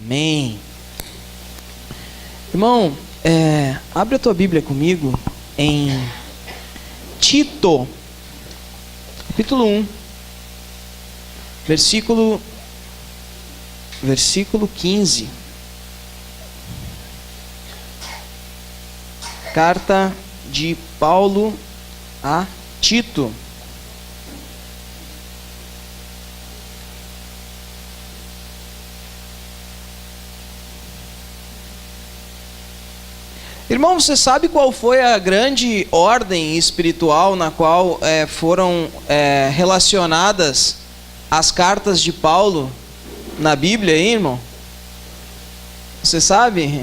Amém. Irmão, abre a tua Bíblia comigo em Tito, capítulo 1, versículo 15. Carta de Paulo a Tito. Irmão, você sabe qual foi a grande ordem espiritual na qual foram relacionadas as cartas de Paulo na Bíblia, hein, irmão? Você sabe?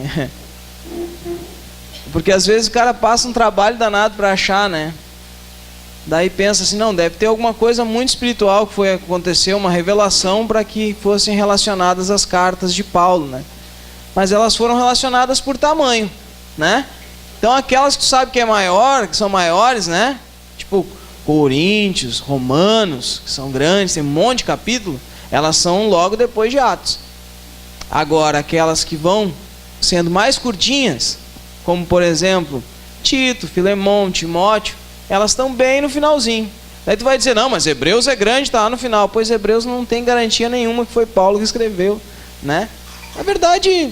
Porque às vezes o cara passa um trabalho danado para achar, né? Daí pensa assim, não, deve ter alguma coisa muito espiritual que aconteceu, uma revelação para que fossem relacionadas as cartas de Paulo, né? Mas elas foram relacionadas por tamanho, né? Então aquelas que tu sabe que é maior, que são maiores, né? Tipo Coríntios, Romanos, que são grandes, tem um monte de capítulo, elas são logo depois de Atos. Agora aquelas que vão sendo mais curtinhas, como por exemplo Tito, Filemão, Timóteo, elas estão bem no finalzinho. Daí tu vai dizer, não, mas Hebreus é grande, está lá no final. Pois Hebreus não tem garantia nenhuma que foi Paulo que escreveu, né? Na verdade,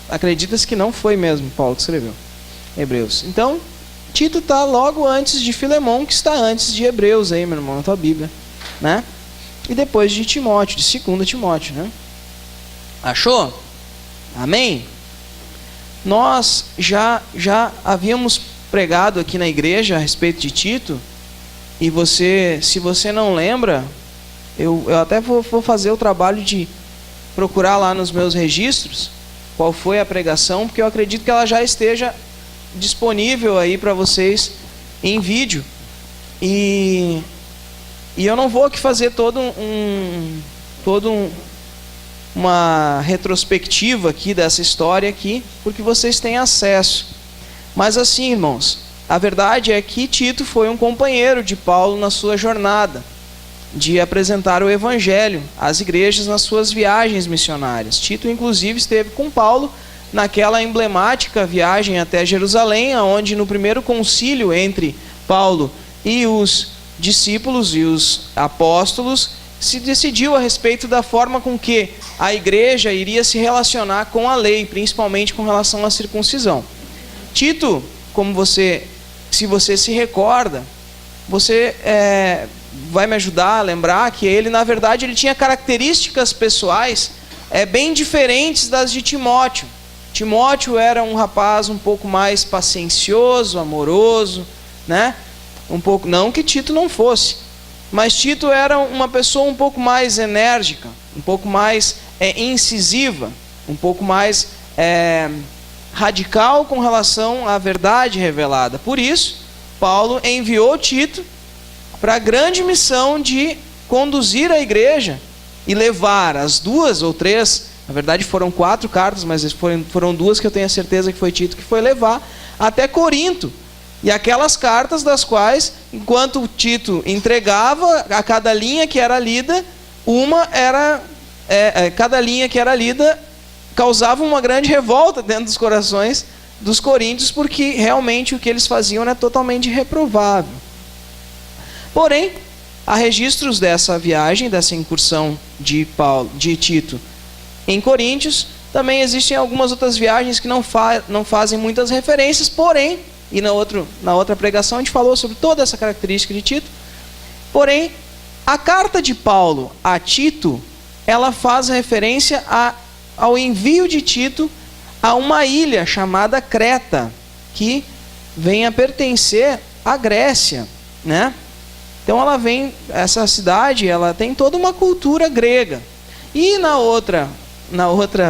acredita-se que não foi mesmo Paulo que escreveu Hebreus. Então, Tito está logo antes de Filemão, que está antes de Hebreus aí, meu irmão, na tua Bíblia, né? E depois de Timóteo, de 2 Timóteo, né? Achou? Amém? Nós já havíamos pregado aqui na igreja a respeito de Tito, e se você não lembra, eu até vou fazer o trabalho de procurar lá nos meus registros qual foi a pregação, porque eu acredito que ela já esteja disponível aí para vocês em vídeo. E eu não vou aqui fazer uma retrospectiva aqui dessa história aqui, porque vocês têm acesso. Mas assim, irmãos, a verdade é que Tito foi um companheiro de Paulo na sua jornada de apresentar o Evangelho às igrejas nas suas viagens missionárias. Tito, inclusive, esteve com Paulo naquela emblemática viagem até Jerusalém, onde no primeiro concílio entre Paulo e os discípulos e os apóstolos, se decidiu a respeito da forma com que a igreja iria se relacionar com a lei, principalmente com relação à circuncisão. Tito, se você se recorda, você vai me ajudar a lembrar que ele, na verdade, ele tinha características pessoais bem diferentes das de Timóteo. Timóteo era um rapaz um pouco mais paciencioso, amoroso, né? Não que Tito não fosse, mas Tito era uma pessoa um pouco mais enérgica, um pouco mais incisiva, um pouco mais radical com relação à verdade revelada. Por isso, Paulo enviou Tito para a grande missão de conduzir a igreja e levar as 2 ou 3, na verdade foram 4 cartas, mas foram 2 que eu tenho a certeza que foi Tito que foi levar, até Corinto. E aquelas cartas das quais, enquanto Tito entregava, a cada linha que era lida, cada linha que era lida causava uma grande revolta dentro dos corações dos coríntios, porque realmente o que eles faziam era totalmente reprovável. Porém, há registros dessa viagem, dessa incursão de Tito em Coríntios. Também existem algumas outras viagens que não fazem muitas referências, porém, e na outra pregação a gente falou sobre toda essa característica de Tito. Porém, a carta de Paulo a Tito, ela faz referência ao envio de Tito a uma ilha chamada Creta, que vem a pertencer à Grécia, né? Então essa cidade, ela tem toda uma cultura grega. E na outra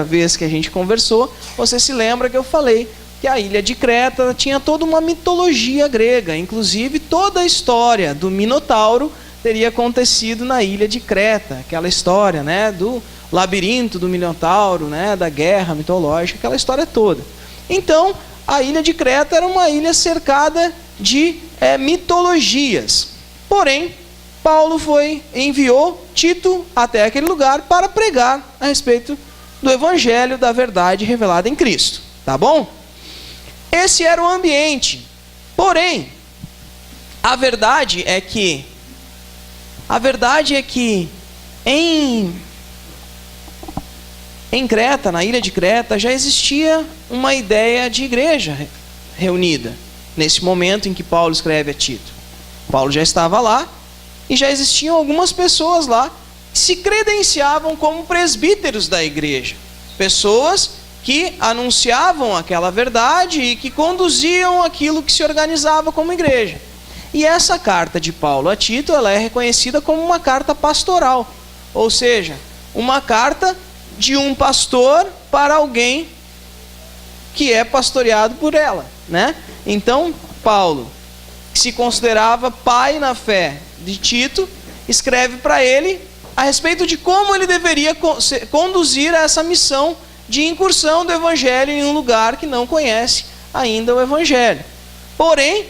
vez que a gente conversou, você se lembra que eu falei que a ilha de Creta tinha toda uma mitologia grega. Inclusive toda a história do Minotauro teria acontecido na ilha de Creta. Aquela história, né, do labirinto do Minotauro, né, da guerra mitológica, aquela história toda. Então, a ilha de Creta era uma ilha cercada de mitologias. Porém, Paulo enviou Tito até aquele lugar para pregar a respeito do evangelho da verdade revelada em Cristo. Tá bom? Esse era o ambiente. Porém, a verdade é que em Creta, na ilha de Creta, já existia uma ideia de igreja reunida. Nesse momento em que Paulo escreve a Tito. Paulo já estava lá e já existiam algumas pessoas lá que se credenciavam como presbíteros da igreja. Pessoas que anunciavam aquela verdade e que conduziam aquilo que se organizava como igreja. E essa carta de Paulo a Tito, ela é reconhecida como uma carta pastoral. Ou seja, uma carta de um pastor para alguém que é pastoreado por ela, né? Então, Paulo, que se considerava pai na fé de Tito, escreve para ele a respeito de como ele deveria conduzir essa missão de incursão do evangelho em um lugar que não conhece ainda o evangelho. Porém,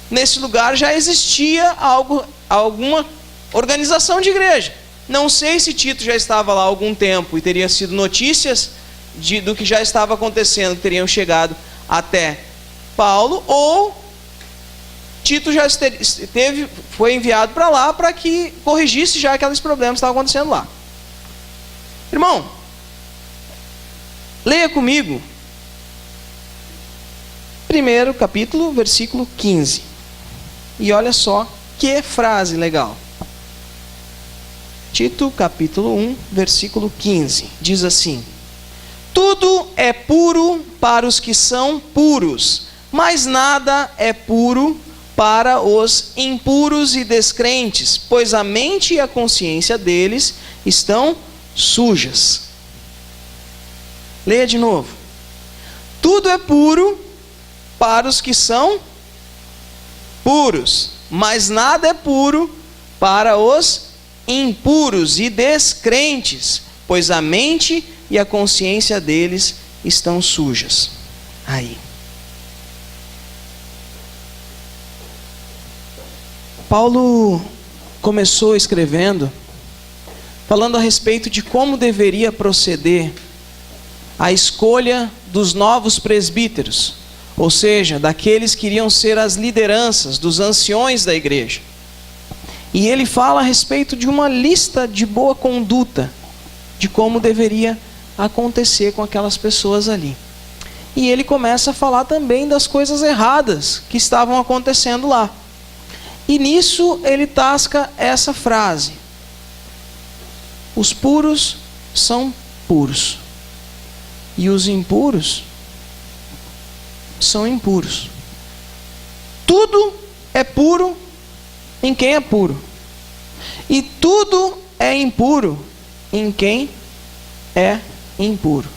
nesse lugar já existia alguma organização de igreja. Não sei se Tito já estava lá há algum tempo e teria sido notícias do que já estava acontecendo, que teriam chegado até Paulo, ou Tito já foi enviado para lá para que corrigisse já aqueles problemas que estavam acontecendo lá. Irmão, leia comigo 1º capítulo, versículo 15. E olha só que frase legal. Tito, capítulo 1, versículo 15. Diz assim: tudo é puro para os que são puros, mas nada é puro para os impuros e descrentes, pois a mente e a consciência deles estão sujas. Leia de novo. Tudo é puro para os que são puros, mas nada é puro para os impuros e descrentes, pois a mente e a consciência deles estão sujas. Aí. Paulo começou escrevendo, falando a respeito de como deveria proceder a escolha dos novos presbíteros, ou seja, daqueles que iriam ser as lideranças, dos anciões da igreja. E ele fala a respeito de uma lista de boa conduta, de como deveria acontecer com aquelas pessoas ali. E ele começa a falar também das coisas erradas que estavam acontecendo lá. E nisso ele tasca essa frase: os puros são puros, e os impuros são impuros. Tudo é puro em quem é puro, e tudo é impuro em quem é impuro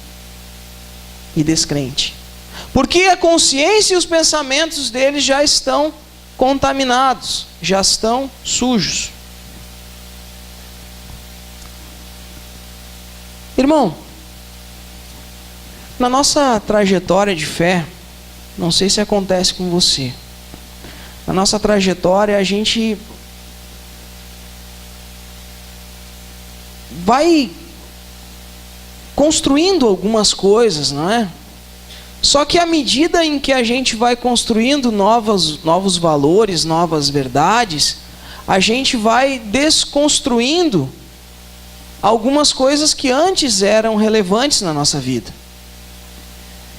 e descrente, porque a consciência e os pensamentos deles já estão contaminados, já estão sujos. Irmão, na nossa trajetória de fé, não sei se acontece com você, na nossa trajetória a gente vai construindo algumas coisas, não é? Só que à medida em que a gente vai construindo novos valores, novas verdades, a gente vai desconstruindo algumas coisas que antes eram relevantes na nossa vida.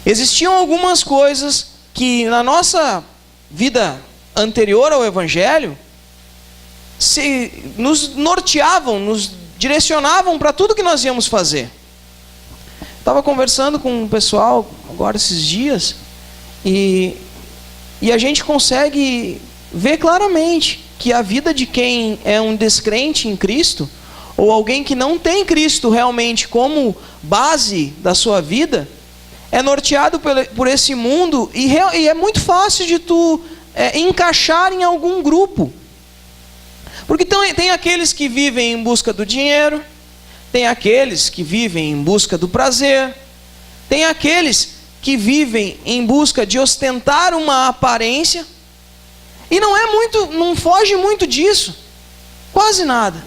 Existiam algumas coisas que na nossa vida anterior ao Evangelho nos norteavam, nos direcionavam para tudo que nós íamos fazer. Estava conversando com o pessoal agora esses dias e a gente consegue ver claramente que a vida de quem é um descrente em Cristo, ou alguém que não tem Cristo realmente como base da sua vida, é norteado por esse mundo e é muito fácil de tu encaixar em algum grupo. Porque tem aqueles que vivem em busca do dinheiro, tem aqueles que vivem em busca do prazer, tem aqueles que vivem em busca de ostentar uma aparência, e não foge muito disso. Quase nada.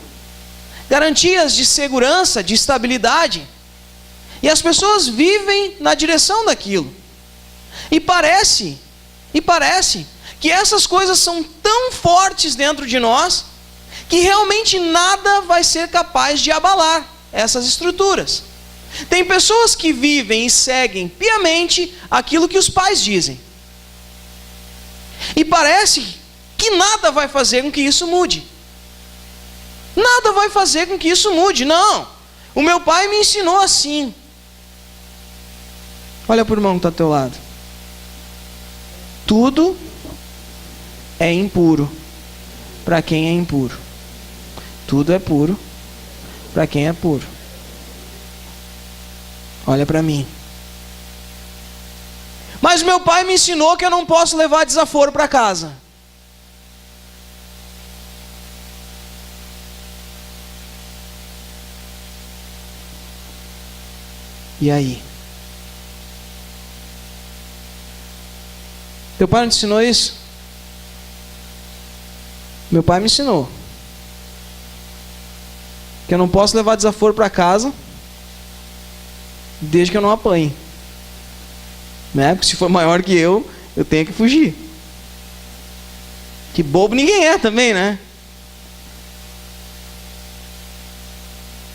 Garantias de segurança, de estabilidade. E as pessoas vivem na direção daquilo. E parece que essas coisas são tão fortes dentro de nós, que realmente nada vai ser capaz de abalar essas estruturas. Tem pessoas que vivem e seguem piamente aquilo que os pais dizem. E parece que nada vai fazer com que isso mude. Nada vai fazer com que isso mude. Não, o meu pai me ensinou assim. Olha para o irmão que está ao teu lado. Tudo é impuro para quem é impuro. Tudo é puro para quem é puro. Olha para mim. Mas meu pai me ensinou que eu não posso levar desaforo para casa. E aí? Teu pai não te ensinou isso? Meu pai me ensinou que eu não posso levar desaforo para casa desde que eu não apanhe, né? Porque se for maior que eu tenho que fugir. Que bobo ninguém é também, né?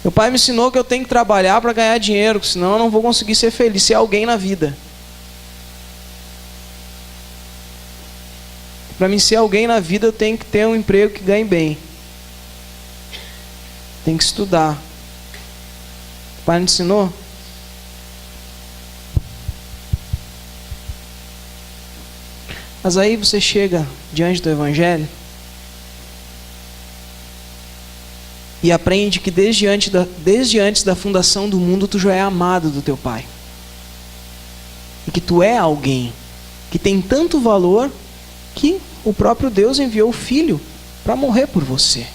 Meu pai me ensinou que eu tenho que trabalhar para ganhar dinheiro, senão eu não vou conseguir ser feliz, ser alguém na vida. Para mim ser alguém na vida, eu tenho que ter um emprego que ganhe bem. Tem que estudar. O pai me ensinou? Mas aí você chega diante do Evangelho e aprende que desde antes da fundação do mundo tu já é amado do teu pai. E que tu é alguém que tem tanto valor que o próprio Deus enviou o Filho para morrer por você.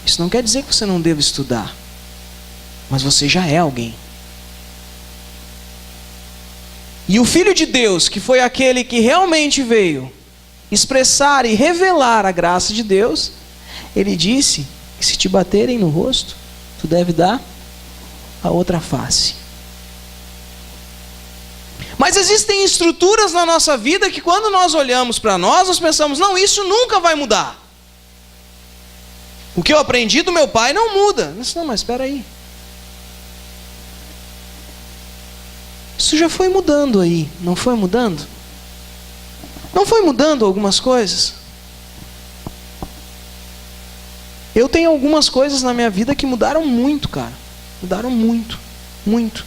Isso não quer dizer que você não deva estudar, mas você já é alguém. E o Filho de Deus, que foi aquele que realmente veio expressar e revelar a graça de Deus, ele disse que se te baterem no rosto, tu deve dar a outra face. Mas existem estruturas na nossa vida que quando nós olhamos para nós pensamos, não, isso nunca vai mudar. O que eu aprendi do meu pai não muda. Não, mas espera aí. Isso já foi mudando aí, não foi mudando? Não foi mudando algumas coisas? Eu tenho algumas coisas na minha vida que mudaram muito, cara. Mudaram muito, muito.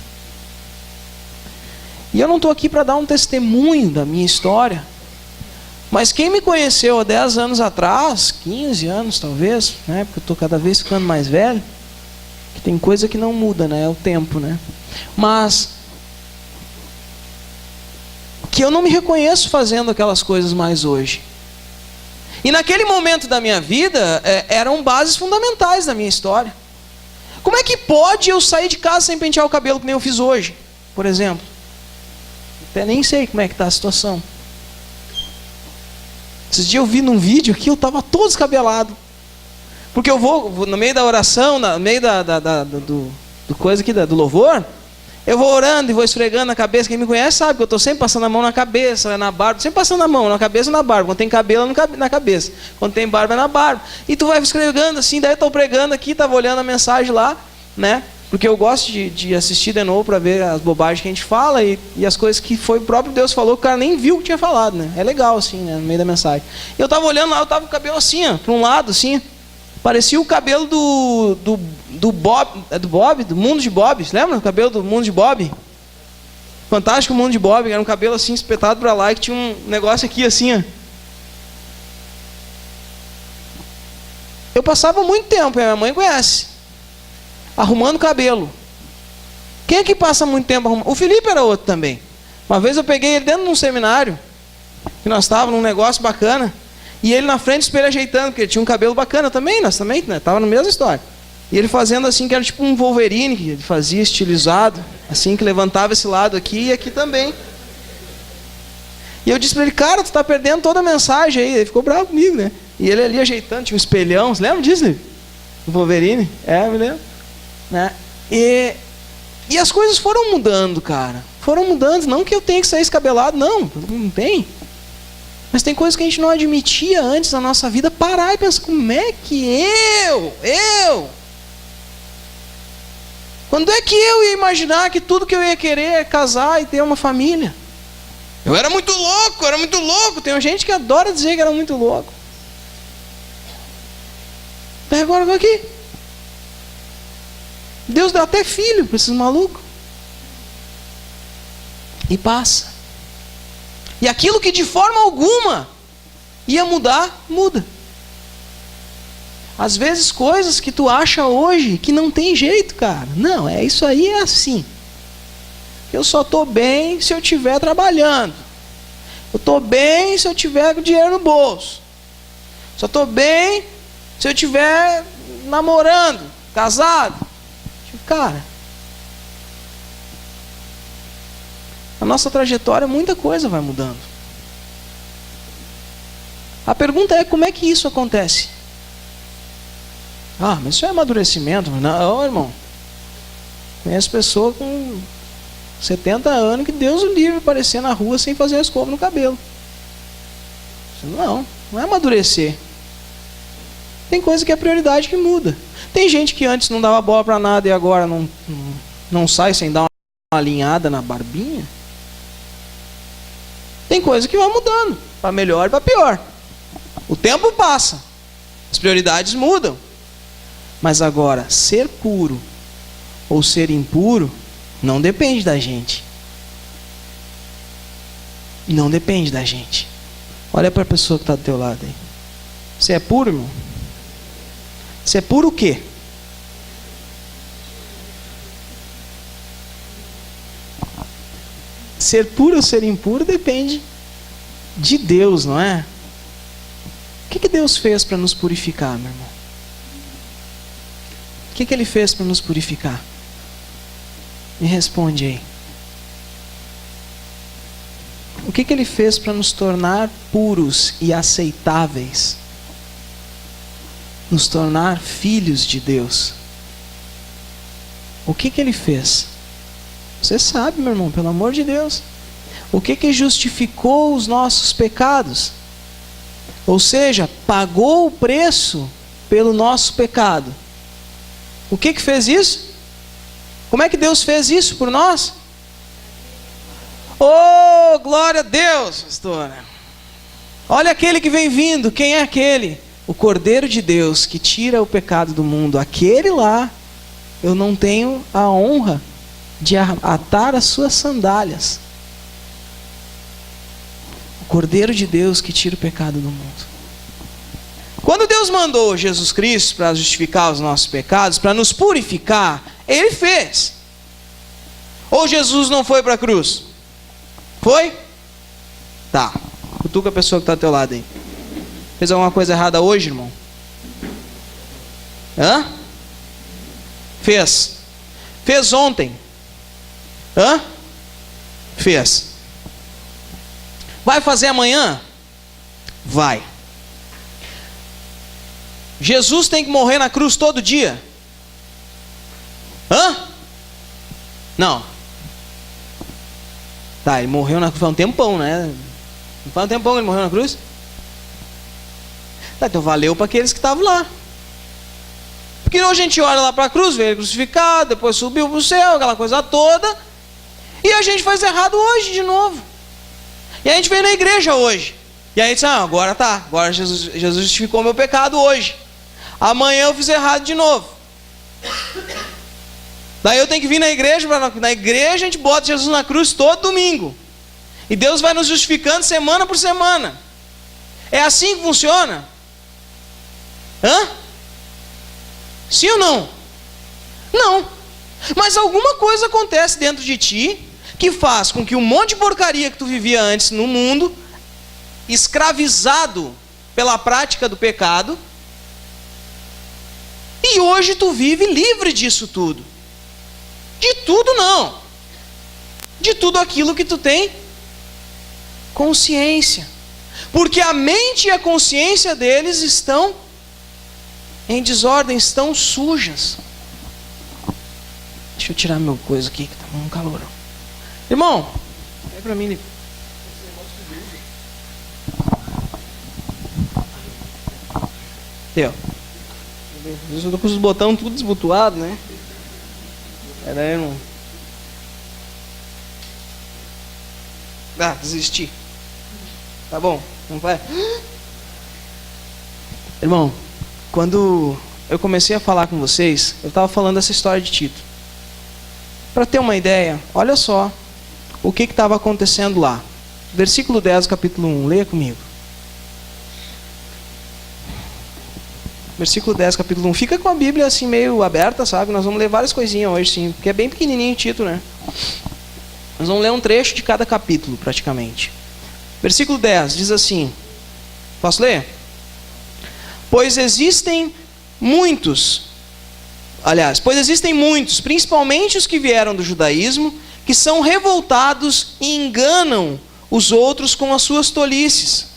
E eu não estou aqui para dar um testemunho da minha história. Mas quem me conheceu há 10 anos atrás, 15 anos talvez, né? Porque eu estou cada vez ficando mais velho. Que tem coisa que não muda, né? É o tempo, né? Mas que eu não me reconheço fazendo aquelas coisas mais hoje. E naquele momento da minha vida, eram bases fundamentais da minha história. Como é que pode eu sair de casa sem pentear o cabelo que nem eu fiz hoje, por exemplo? Até nem sei como é que está a situação. Esses dias eu vi num vídeo aqui, eu estava todo descabelado. Porque eu vou no meio da oração, no meio do coisa aqui, do louvor, eu vou orando e vou esfregando na cabeça. Quem me conhece sabe que eu estou sempre passando a mão na cabeça, na barba, sempre passando a mão na cabeça e na barba. Quando tem cabelo na cabeça, quando tem barba é na barba. E tu vai esfregando assim, daí eu estou pregando aqui, estava olhando a mensagem lá, né? Porque eu gosto de assistir de novo para ver as bobagens que a gente fala e as coisas que foi o próprio Deus falou, que o cara nem viu o que tinha falado, né? É legal assim, né? No meio da mensagem. E eu estava olhando lá, eu estava com o cabelo assim, ó, para um lado, assim. Parecia o cabelo do Bob, do Bob, do Mundo de Bob. Lembra o cabelo do Mundo de Bob? Fantástico Mundo de Bob, era um cabelo assim espetado para lá, que tinha um negócio aqui assim, ó. Eu passava muito tempo, a minha mãe conhece, arrumando cabelo. Quem é que passa muito tempo arrumando? O Felipe era outro também. Uma vez eu peguei ele dentro de um seminário, que nós estávamos num negócio bacana, e ele na frente do espelho ajeitando, porque ele tinha um cabelo bacana também, nós também, né? Tava na mesma história. E ele fazendo assim, que era tipo um Wolverine, que ele fazia estilizado, assim, que levantava esse lado aqui e aqui também. E eu disse para ele, cara, tu tá perdendo toda a mensagem aí. Ele ficou bravo comigo, né? E ele ali ajeitando, tinha um espelhão. Você lembra disso, Liv? Do Wolverine? Me lembro. Né? E as coisas foram mudando, cara. Foram mudando. Não que eu tenha que sair escabelado, não tem. Mas tem coisas que a gente não admitia antes na nossa vida. Parar e pensar, como é que eu... Quando é que eu ia imaginar que tudo que eu ia querer é casar e ter uma família? Eu era muito louco. Tem gente que adora dizer que era muito louco. Daí agora eu vou aqui. Deus deu até filho para esses malucos. E passa. E aquilo que de forma alguma ia mudar, muda. Às vezes coisas que tu acha hoje que não tem jeito, cara. Não, isso aí é assim. Eu só estou bem se eu estiver trabalhando. Eu estou bem se eu tiver com dinheiro no bolso. Só estou bem se eu estiver namorando, casado. Cara, a nossa trajetória, muita coisa vai mudando. A pergunta é, como é que isso acontece? Mas isso é amadurecimento. Não, irmão. Conheço pessoa com 70 anos que Deus o livre aparecer na rua sem fazer a escova no cabelo. Não é amadurecer. Tem coisa que é prioridade que muda. Tem gente que antes não dava bola para nada e agora não sai sem dar uma alinhada na barbinha. Tem coisa que vai mudando, para melhor e para pior. O tempo passa, as prioridades mudam. Mas agora, ser puro ou ser impuro não depende da gente. Não depende da gente. Olha para a pessoa que está do teu lado aí. Você é puro, irmão? Você é puro o quê? Ser puro ou ser impuro depende de Deus, não é? O que Deus fez para nos purificar, meu irmão? O que Ele fez para nos purificar? Me responde aí. O que Ele fez para nos tornar puros e aceitáveis? Nos tornar filhos de Deus. O que Ele fez? Você sabe, meu irmão, pelo amor de Deus. O que justificou os nossos pecados? Ou seja, pagou o preço pelo nosso pecado. O que fez isso? Como é que Deus fez isso por nós? Oh, glória a Deus, pastora. Olha aquele que vem vindo. Quem é aquele? O Cordeiro de Deus que tira o pecado do mundo. Aquele lá, eu não tenho a honra de atar as suas sandálias. O Cordeiro de Deus que tira o pecado do mundo. Quando Deus mandou Jesus Cristo para justificar os nossos pecados, para nos purificar, Ele fez. Ou Jesus não foi para a cruz? Foi? Tá. Cutuca a pessoa que está ao teu lado aí. Fez alguma coisa errada hoje, irmão? Fez. Fez ontem? Fez. Vai fazer amanhã? Vai. Jesus tem que morrer na cruz todo dia? Não. Tá, ele morreu na cruz, foi um tempão, né? Não foi um tempão que ele morreu na cruz? Tá, então valeu para aqueles que estavam lá. Porque hoje a gente olha lá para a cruz, vê ele crucificado, depois subiu para o céu, aquela coisa toda, e a gente faz errado hoje de novo. E a gente vem na igreja hoje. E aí diz, agora tá, agora Jesus justificou meu pecado hoje. Amanhã eu fiz errado de novo. Daí eu tenho que vir na igreja, na igreja a gente bota Jesus na cruz todo domingo. E Deus vai nos justificando semana por semana. É assim que funciona? Sim ou não? Não. Mas alguma coisa acontece dentro de ti que faz com que um monte de porcaria que tu vivia antes no mundo, escravizado pela prática do pecado, e hoje tu vive livre disso tudo. De tudo não. De tudo aquilo que tu tem consciência. porque a mente e a consciência deles estão em desordem, estão sujas. Deixa eu tirar meu coisa aqui, que tá um calor. Irmão, vai pra mim, Lipe. Eu tô com os botões tudo desbutuado, né? Pera aí, irmão. Desisti. Tá bom, não vai. Irmão, quando eu comecei a falar com vocês, eu estava falando essa história de Tito. Para ter uma ideia, olha só o que estava acontecendo lá. Versículo 10, capítulo 1, leia comigo. Versículo 10, capítulo 1. Fica com a Bíblia assim meio aberta, sabe? Nós vamos ler várias coisinhas hoje, sim. Porque é bem pequenininho o Tito, né? Nós vamos ler um trecho de cada capítulo, praticamente. Versículo 10 diz assim. Posso ler? Pois existem muitos, principalmente os que vieram do judaísmo, que são revoltados e enganam os outros com as suas tolices.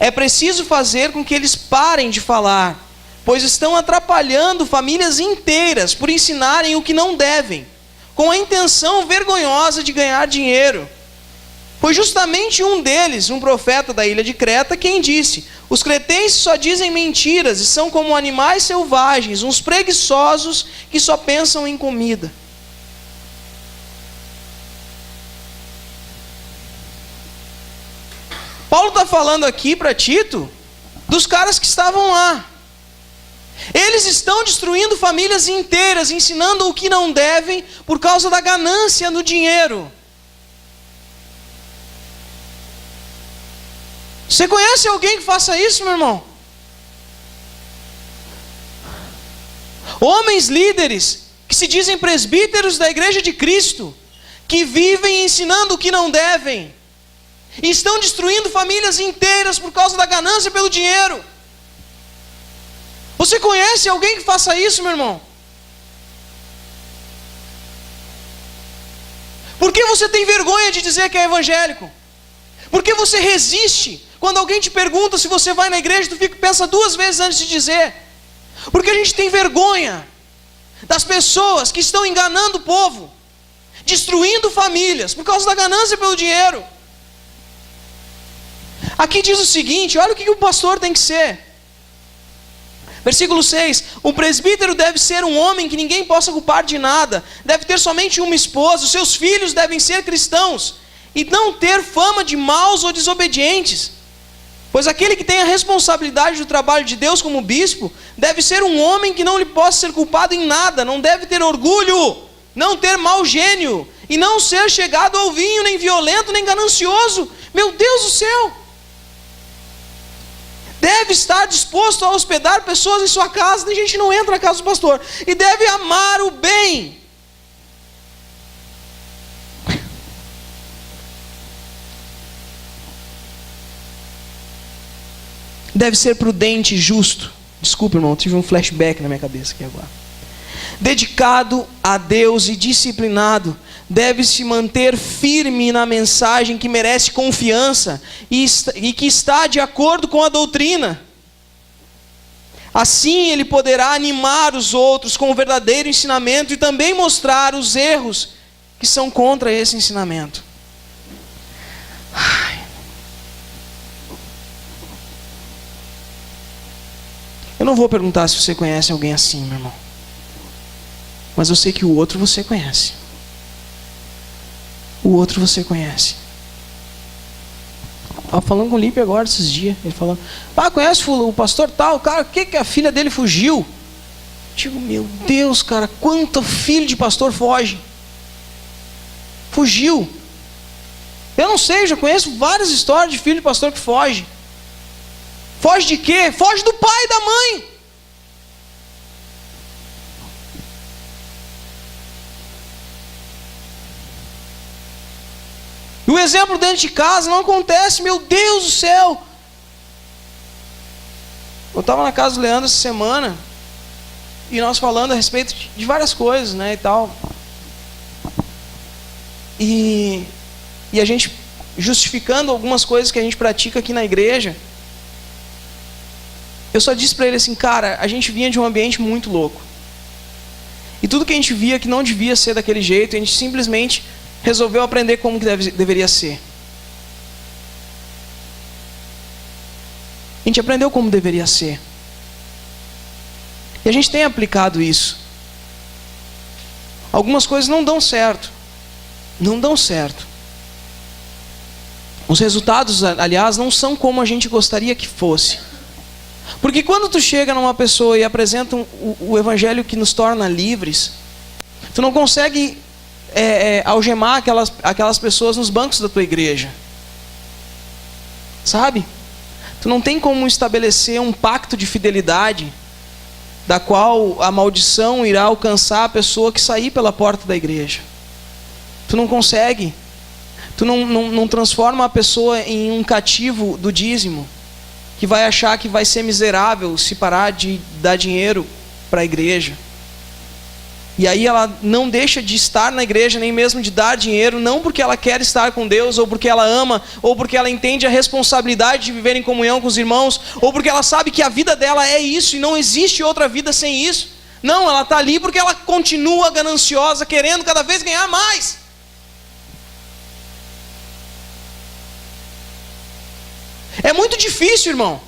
É preciso fazer com que eles parem de falar, pois estão atrapalhando famílias inteiras por ensinarem o que não devem, com a intenção vergonhosa de ganhar dinheiro. Foi justamente um deles, um profeta da ilha de Creta, quem disse: os cretenses só dizem mentiras e são como animais selvagens, uns preguiçosos que só pensam em comida. Paulo está falando aqui para Tito dos caras que estavam lá. Eles estão destruindo famílias inteiras, ensinando o que não devem por causa da ganância no dinheiro. Você conhece alguém que faça isso, meu irmão? Homens líderes que se dizem presbíteros da igreja de Cristo, que vivem ensinando o que não devem, e estão destruindo famílias inteiras por causa da ganância pelo dinheiro. Você conhece alguém que faça isso, meu irmão? Por que você tem vergonha de dizer que é evangélico? Por que você resiste? Quando alguém te pergunta se você vai na igreja, tu pensa duas vezes antes de dizer. Porque a gente tem vergonha das pessoas que estão enganando o povo, destruindo famílias por causa da ganância pelo dinheiro. Aqui diz o seguinte, olha o que o pastor tem que ser. Versículo 6, o presbítero deve ser um homem que ninguém possa culpar de nada, deve ter somente uma esposa, os seus filhos devem ser cristãos, e não ter fama de maus ou desobedientes. Pois aquele que tem a responsabilidade do trabalho de Deus como bispo, deve ser um homem que não lhe possa ser culpado em nada, não deve ter orgulho, não ter mau gênio, e não ser chegado ao vinho, nem violento, nem ganancioso. Meu Deus do céu! Deve estar disposto a hospedar pessoas em sua casa, tem gente que não entra na casa do pastor, e deve amar o bem. Deve ser prudente e justo. Desculpa, irmão, tive um flashback na minha cabeça aqui agora. Dedicado a Deus e disciplinado, deve se manter firme na mensagem que merece confiança e que está de acordo com a doutrina. Assim ele poderá animar os outros com o verdadeiro ensinamento e também mostrar os erros que são contra esse ensinamento. Eu não vou perguntar se você conhece alguém assim, meu irmão. Mas eu sei que o outro você conhece. O outro você conhece. Estava falando com o Lipe agora esses dias. Ele falou: conhece o pastor tal? Cara, por que a filha dele fugiu? Digo, meu Deus, cara, quanto filho de pastor foge? Fugiu. Eu não sei, já conheço várias histórias de filho de pastor que foge. Foge de quê? Foge do pai e da mãe. E o exemplo dentro de casa não acontece, meu Deus do céu. Eu estava na casa do Leandro essa semana, e nós falando a respeito de várias coisas, né, e tal. E a gente justificando algumas coisas que a gente pratica aqui na igreja. Eu só disse para ele assim, cara, a gente vinha de um ambiente muito louco. E tudo que a gente via que não devia ser daquele jeito, a gente simplesmente resolveu aprender como que deveria ser. A gente aprendeu como deveria ser. E a gente tem aplicado isso. Algumas coisas não dão certo. Não dão certo. Os resultados, aliás, não são como a gente gostaria que fosse. Porque quando tu chega numa pessoa e apresenta o evangelho que nos torna livres, tu não consegue algemar aquelas pessoas nos bancos da tua igreja. Sabe? Tu não tem como estabelecer um pacto de fidelidade, da qual a maldição irá alcançar a pessoa que sair pela porta da igreja. Tu não consegue. Tu não transforma a pessoa em um cativo do dízimo, que vai achar que vai ser miserável se parar de dar dinheiro para a igreja. E aí ela não deixa de estar na igreja, nem mesmo de dar dinheiro, não porque ela quer estar com Deus, ou porque ela ama, ou porque ela entende a responsabilidade de viver em comunhão com os irmãos, ou porque ela sabe que a vida dela é isso e não existe outra vida sem isso. Não, ela está ali porque ela continua gananciosa, querendo cada vez ganhar mais. É muito difícil, irmão,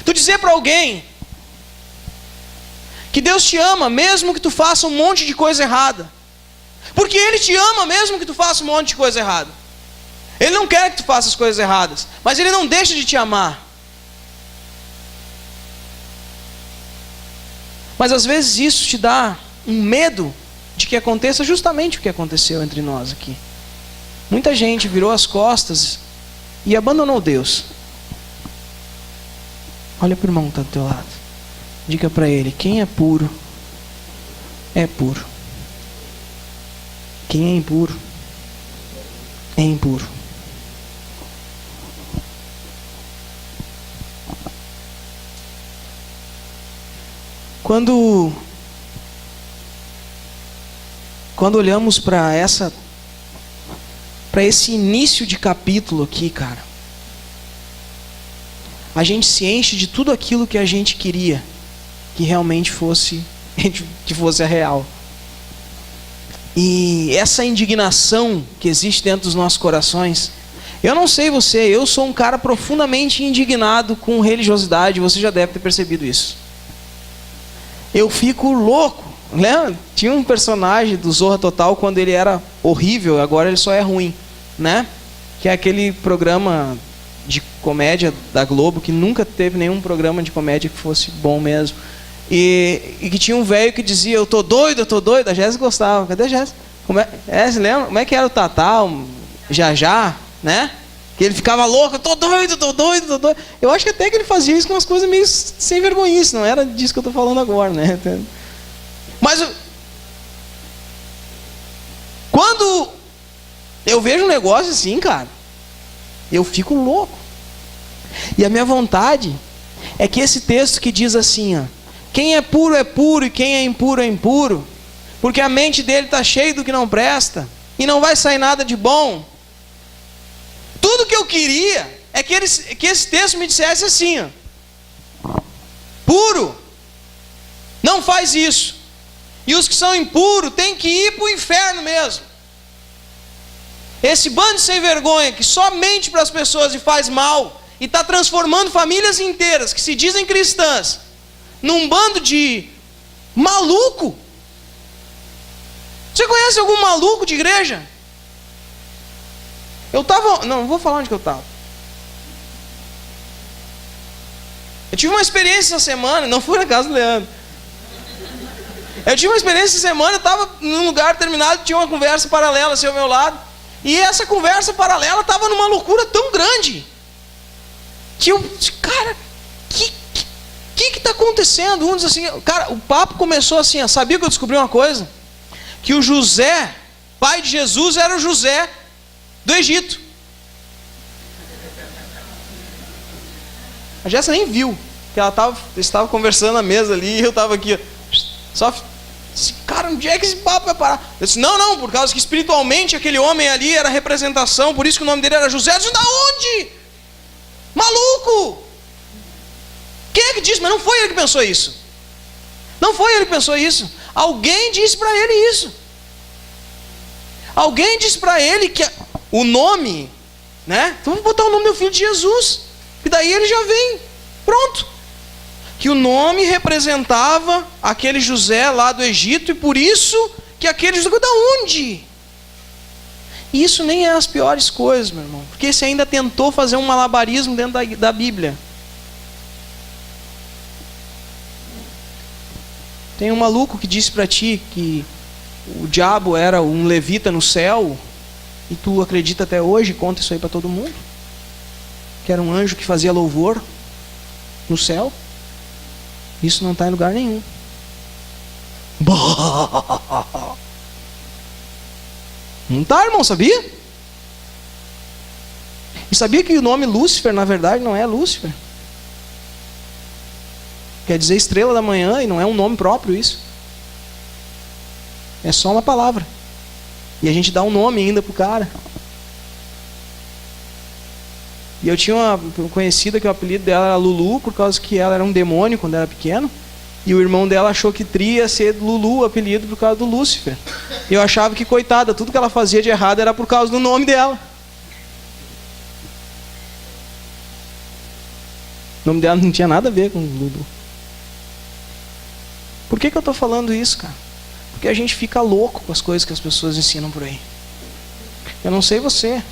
tu dizer para alguém que Deus te ama, mesmo que tu faça um monte de coisa errada. Porque Ele te ama, mesmo que tu faça um monte de coisa errada. Ele não quer que tu faça as coisas erradas, mas Ele não deixa de te amar. Mas às vezes isso te dá um medo de que aconteça justamente o que aconteceu entre nós aqui. Muita gente virou as costas e abandonou Deus. Olha para o irmão que está do teu lado. Diga para ele, quem é puro, é puro. Quem é impuro, é impuro. Quando olhamos para esse início de capítulo aqui, cara, a gente se enche de tudo aquilo que a gente queria que realmente fosse a real. E essa indignação que existe dentro dos nossos corações, eu não sei você, eu sou um cara profundamente indignado com religiosidade, você já deve ter percebido isso. Eu fico louco, né? Tinha um personagem do Zorra Total quando ele era horrível, agora ele só é ruim, né? Que é aquele programa de comédia da Globo, que nunca teve nenhum programa de comédia que fosse bom mesmo. E que tinha um velho que dizia, eu tô doido, a Jéssica gostava. Cadê a Jéssica? Você lembra? Como é que era o Tatá, o Jajá, né? Que ele ficava louco, eu tô doido. Eu acho que até que ele fazia isso com umas coisas meio sem vergonhice, não era disso que eu tô falando agora, né? Mas quando eu vejo um negócio assim, cara, eu fico louco. E a minha vontade é que esse texto que diz assim, ó, quem é puro e quem é impuro, porque a mente dele está cheia do que não presta, e não vai sair nada de bom. Tudo que eu queria é que esse texto me dissesse assim, ó, puro, não faz isso, e os que são impuros têm que ir para o inferno mesmo. Esse bando sem vergonha que só mente para as pessoas e faz mal, e está transformando famílias inteiras que se dizem cristãs num bando de maluco. Você conhece algum maluco de igreja? Não vou falar onde que eu estava. Eu tive uma experiência essa semana, não foi na casa do Leandro. Eu tive uma experiência essa semana, eu estava num lugar determinado, tinha uma conversa paralela assim ao meu lado, e essa conversa paralela estava numa loucura tão grande, que eu, cara, que está acontecendo? Um diz assim, cara, o papo começou assim, ó, sabia que eu descobri uma coisa? Que o José, pai de Jesus, era o José do Egito. A Jéssica nem viu, que ela estava conversando na mesa ali, e eu estava aqui, ó, só, cara, cara, onde é que esse papo vai parar? Eu disse, não, por causa que espiritualmente aquele homem ali era representação, por isso que o nome dele era José. Eu disse, da onde? Maluco! Quem é que disse? Mas não foi ele que pensou isso. Não foi ele que pensou isso. Alguém disse para ele isso. Alguém disse para ele que o nome, né? Então vamos botar o nome do filho de Jesus. E daí ele já vem. Pronto. Que o nome representava aquele José lá do Egito, e por isso que aquele José... Da onde? E isso nem é as piores coisas, meu irmão. Porque você ainda tentou fazer um malabarismo dentro da Bíblia. Tem um maluco que disse para ti que o diabo era um levita no céu, e tu acredita até hoje, conta isso aí para todo mundo, que era um anjo que fazia louvor no céu. Isso não está em lugar nenhum. Não está, irmão, sabia? E sabia que o nome Lúcifer, na verdade, não é Lúcifer? Quer dizer estrela da manhã, e não é um nome próprio isso. É só uma palavra. E a gente dá um nome ainda pro cara. E eu tinha uma conhecida que o apelido dela era Lulu, por causa que ela era um demônio quando era pequeno. E o irmão dela achou que Tri ia ser Lulu, o apelido, por causa do Lúcifer. E eu achava que, coitada, tudo que ela fazia de errado era por causa do nome dela. O nome dela não tinha nada a ver com Lulu. Por que eu estou falando isso, cara? Porque a gente fica louco com as coisas que as pessoas ensinam por aí. Eu não sei você.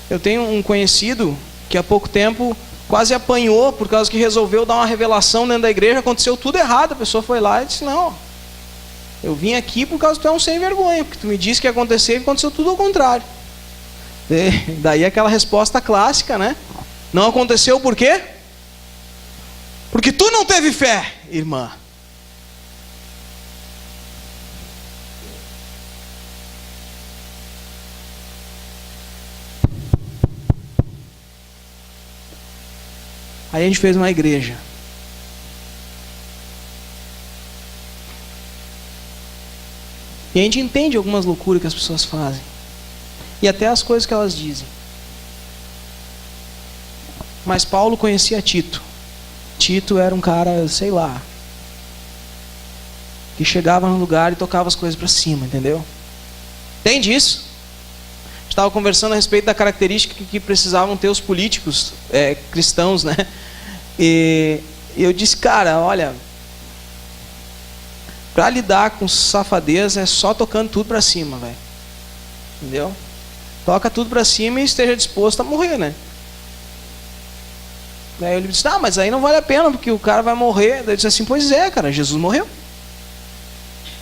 Eu tenho um conhecido que há pouco tempo quase apanhou por causa que resolveu dar uma revelação dentro da igreja. Aconteceu tudo errado. A pessoa foi lá e disse, não, eu vim aqui por causa que tu é um sem vergonha, porque tu me disse que ia acontecer e aconteceu tudo ao contrário. E daí aquela resposta clássica, né? Não aconteceu por quê? Porque tu não teve fé, irmã. Aí a gente fez uma igreja. E a gente entende algumas loucuras que as pessoas fazem. E até as coisas que elas dizem. Mas Paulo conhecia Tito. Tito era um cara, sei lá, que chegava no lugar e tocava as coisas para cima, entendeu? Entende isso? Estava conversando a respeito da característica que precisavam ter os políticos cristãos, né? E eu disse, cara, olha, para lidar com safadez é só tocando tudo para cima, velho. Entendeu? Toca tudo para cima e esteja disposto a morrer, né? Daí ele disse, mas aí não vale a pena, porque o cara vai morrer. Daí eu disse assim, pois é, cara, Jesus morreu.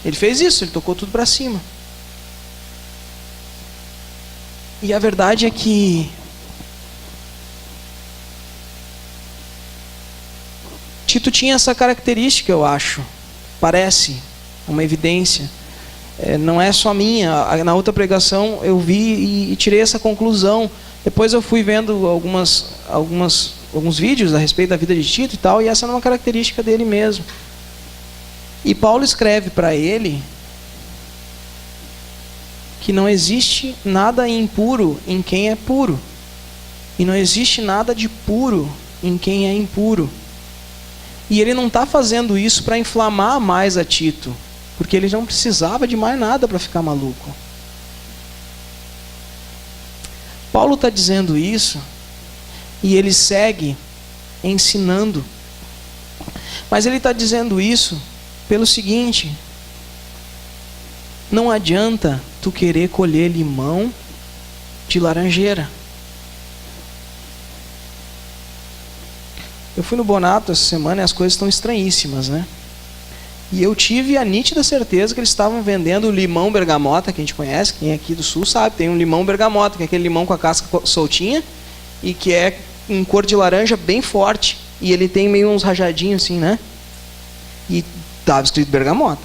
Ele fez isso, ele tocou tudo para cima. E a verdade é que Tito tinha essa característica, eu acho. Parece uma evidência. Não é só minha. Na outra pregação eu vi e tirei essa conclusão. Depois eu fui vendo alguns vídeos a respeito da vida de Tito e tal, e essa é uma característica dele mesmo. E Paulo escreve para ele que não existe nada impuro em quem é puro, e não existe nada de puro em quem é impuro. E ele não está fazendo isso para inflamar mais a Tito, porque ele não precisava de mais nada para ficar maluco. Paulo está dizendo isso, e ele segue ensinando, mas ele está dizendo isso pelo seguinte: não adianta tu querer colher limão de laranjeira. Eu fui no Bonato essa semana e as coisas estão estranhíssimas, né? E eu tive a nítida certeza que eles estavam vendendo o limão bergamota, que a gente conhece, quem é aqui do sul sabe, tem um limão bergamota, que é aquele limão com a casca soltinha, e que é em cor de laranja bem forte, e ele tem meio uns rajadinhos assim, né? E estava escrito bergamota.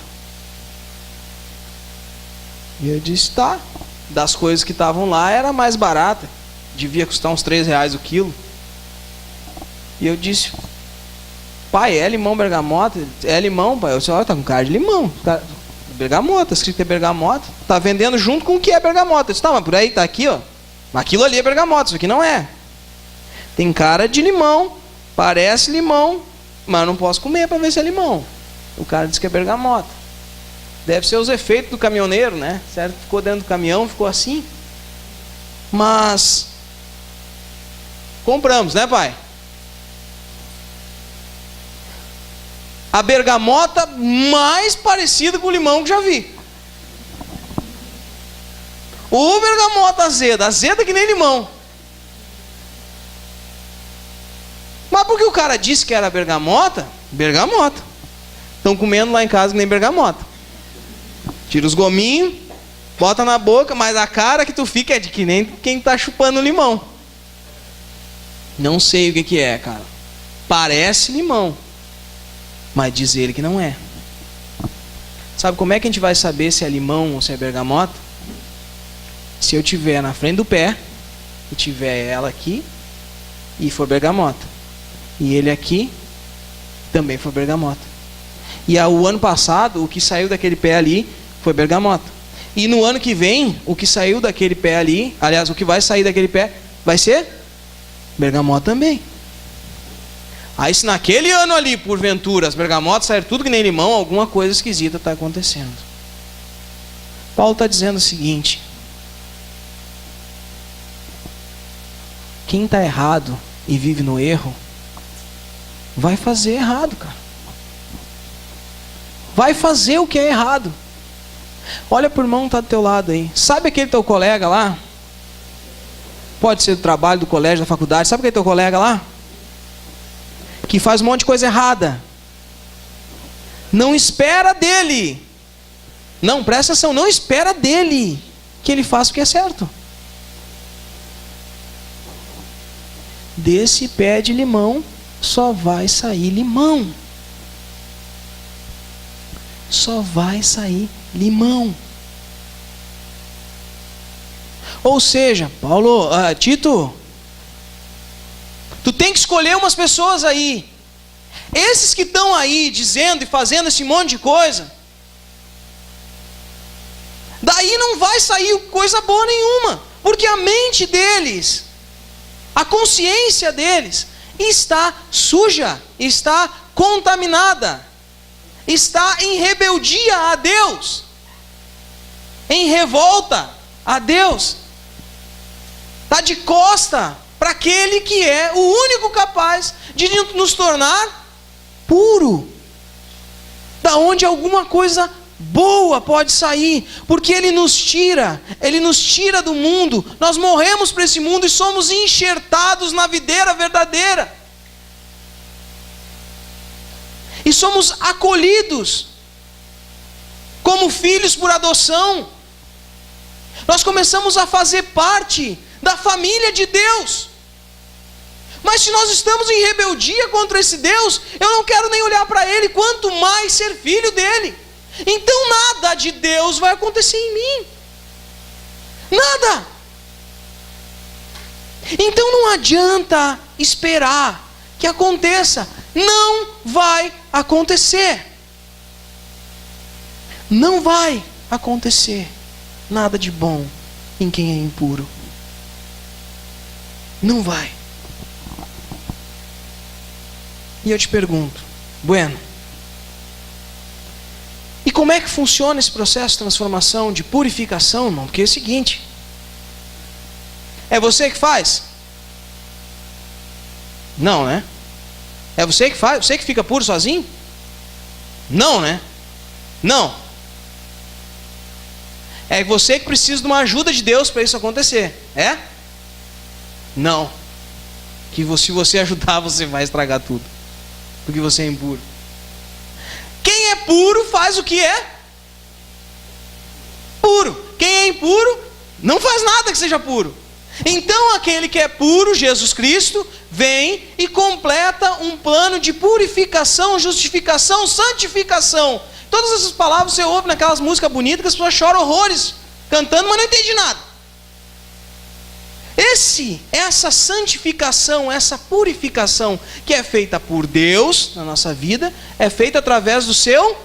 E eu disse, tá. Das coisas que estavam lá era mais barata. Devia custar uns R$3 o quilo. E eu disse, pai, é limão bergamota? É limão, pai. Eu disse, olha, tá com cara de limão. Bergamota, escrito que é bergamota. Está vendendo junto com o que é bergamota. Eu disse, tá, mas por aí, está aqui, ó. Aquilo ali é bergamota, isso aqui não é. Tem cara de limão, parece limão, mas eu não posso comer para ver se é limão. O cara diz que é bergamota. Deve ser os efeitos do caminhoneiro, né? Certo? Ficou dentro do caminhão, ficou assim. Mas compramos, né, pai? A bergamota mais parecida com o limão que já vi. O bergamota azeda que nem limão. Mas porque o cara disse que era bergamota, bergamota. Estão comendo lá em casa que nem bergamota. Tira os gominhos, bota na boca, mas a cara que tu fica é de que nem quem está chupando limão. Não sei o que é, cara. Parece limão, mas diz ele que não é. Sabe como é que a gente vai saber se é limão ou se é bergamota? Se eu tiver na frente do pé, e tiver ela aqui, e for bergamota. E ele aqui, também foi bergamota. E o ano passado, o que saiu daquele pé ali, foi bergamota. E no ano que vem, o que saiu daquele pé ali, aliás, o que vai sair daquele pé, vai ser bergamota também. Aí se naquele ano ali, porventura, as bergamotas saíram tudo que nem limão, alguma coisa esquisita está acontecendo. Paulo está dizendo o seguinte: quem está errado e vive no erro, vai fazer errado, cara. Vai fazer o que é errado. Olha para o irmão que está do teu lado aí. Sabe aquele teu colega lá? Pode ser do trabalho, do colégio, da faculdade. Sabe aquele teu colega lá? Que faz um monte de coisa errada. Não espera dele. Não, presta atenção. Não espera dele que ele faça o que é certo. Desse pé de limão só vai sair limão. Só vai sair limão. Ou seja, Paulo, Tito, tu tem que escolher umas pessoas aí. Esses que estão aí dizendo e fazendo esse monte de coisa, daí não vai sair coisa boa nenhuma, porque a mente deles, a consciência deles está suja, está contaminada, está em rebeldia a Deus, em revolta a Deus, está de costa para aquele que é o único capaz de nos tornar puro, da onde alguma coisa boa pode sair, porque Ele nos tira do mundo. Nós morremos para esse mundo e somos enxertados na videira verdadeira, e somos acolhidos como filhos por adoção. Nós começamos a fazer parte da família de Deus. Mas se nós estamos em rebeldia contra esse Deus, eu não quero nem olhar para Ele, quanto mais ser filho dEle. Então nada de Deus vai acontecer em mim. Nada. Então não adianta esperar que aconteça. Não vai acontecer. Não vai acontecer nada de bom em quem é impuro. Não vai. E eu te pergunto, bueno, e como é que funciona esse processo de transformação, de purificação, irmão? Porque é o seguinte: é você que faz? Não, né? É você que faz? Você que fica puro sozinho? Não, né? Não. É você que precisa de uma ajuda de Deus para isso acontecer. É? Não. Que se você ajudar, você vai estragar tudo, porque você é impuro. Quem é puro faz o que é puro. Quem é impuro não faz nada que seja puro. Então aquele que é puro, Jesus Cristo, vem e completa um plano de purificação, justificação, santificação. Todas essas palavras você ouve naquelas músicas bonitas que as pessoas choram horrores cantando, mas não entende nada. Essa santificação, essa purificação que é feita por Deus na nossa vida, é feita através do seu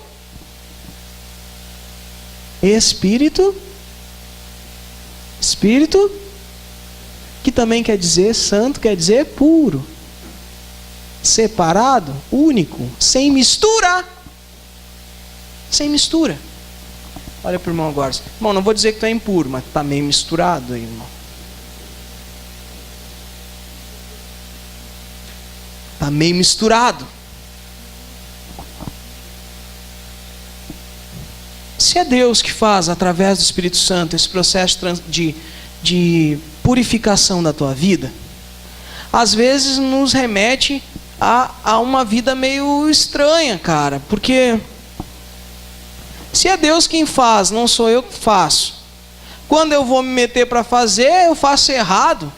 Espírito, Espírito, que também quer dizer santo, quer dizer puro, separado, único, sem mistura. Sem mistura. Olha para o irmão agora. Irmão, não vou dizer que tu é impuro, mas está meio misturado aí, irmão. Está meio misturado. Se é Deus que faz, através do Espírito Santo, esse processo de purificação da tua vida, às vezes nos remete a uma vida meio estranha, cara. Porque se é Deus quem faz, não sou eu que faço. Quando eu vou me meter para fazer, eu faço errado.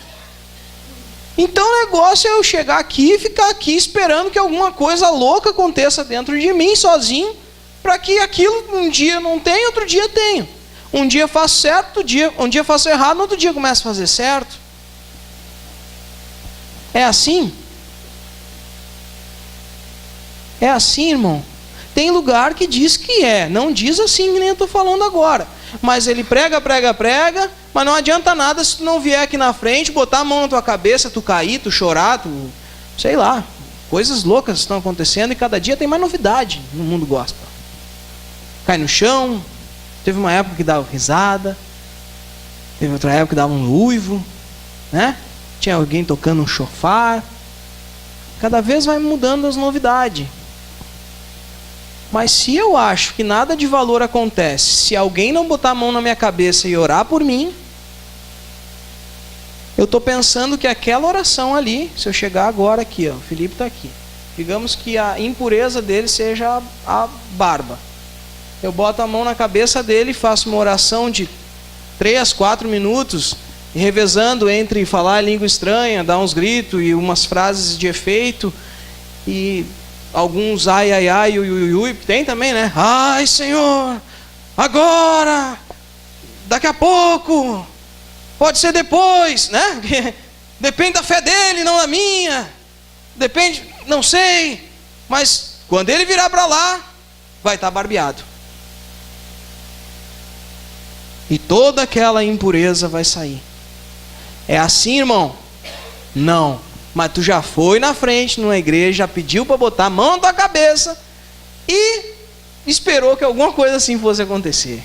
Então o negócio é eu chegar aqui e ficar aqui esperando que alguma coisa louca aconteça dentro de mim, sozinho, para que aquilo um dia não tenha, outro dia tenha. Um dia eu faço certo, um dia eu faço errado, no outro dia eu começo a fazer certo. É assim? É assim, irmão? Tem lugar que diz que é, não diz assim que nem eu estou falando agora. Mas ele prega, mas não adianta nada se tu não vier aqui na frente, botar a mão na tua cabeça, tu cair, tu chorar, tu... sei lá, coisas loucas estão acontecendo e cada dia tem mais novidade no mundo gospel. Cai no chão, teve uma época que dava risada, teve outra época que dava um uivo, né? Tinha alguém tocando um chofar. Cada vez vai mudando as novidades. Mas se eu acho que nada de valor acontece, se alguém não botar a mão na minha cabeça e orar por mim, eu estou pensando que aquela oração ali, se eu chegar agora aqui, ó, o Felipe está aqui, digamos que a impureza dele seja a barba. Eu boto a mão na cabeça dele e faço uma oração de 3, 4 minutos, revezando entre falar língua estranha, dar uns gritos e umas frases de efeito, e alguns ai, ai, ai, ui, ui, ui, tem também, né? Ai, Senhor, agora, daqui a pouco, pode ser depois, né? Depende da fé dele, não da minha. Depende, não sei, mas quando ele virar para lá, vai estar barbeado. E toda aquela impureza vai sair. É assim, irmão? Não. Mas tu já foi na frente numa igreja, já pediu para botar a mão na tua cabeça e esperou que alguma coisa assim fosse acontecer.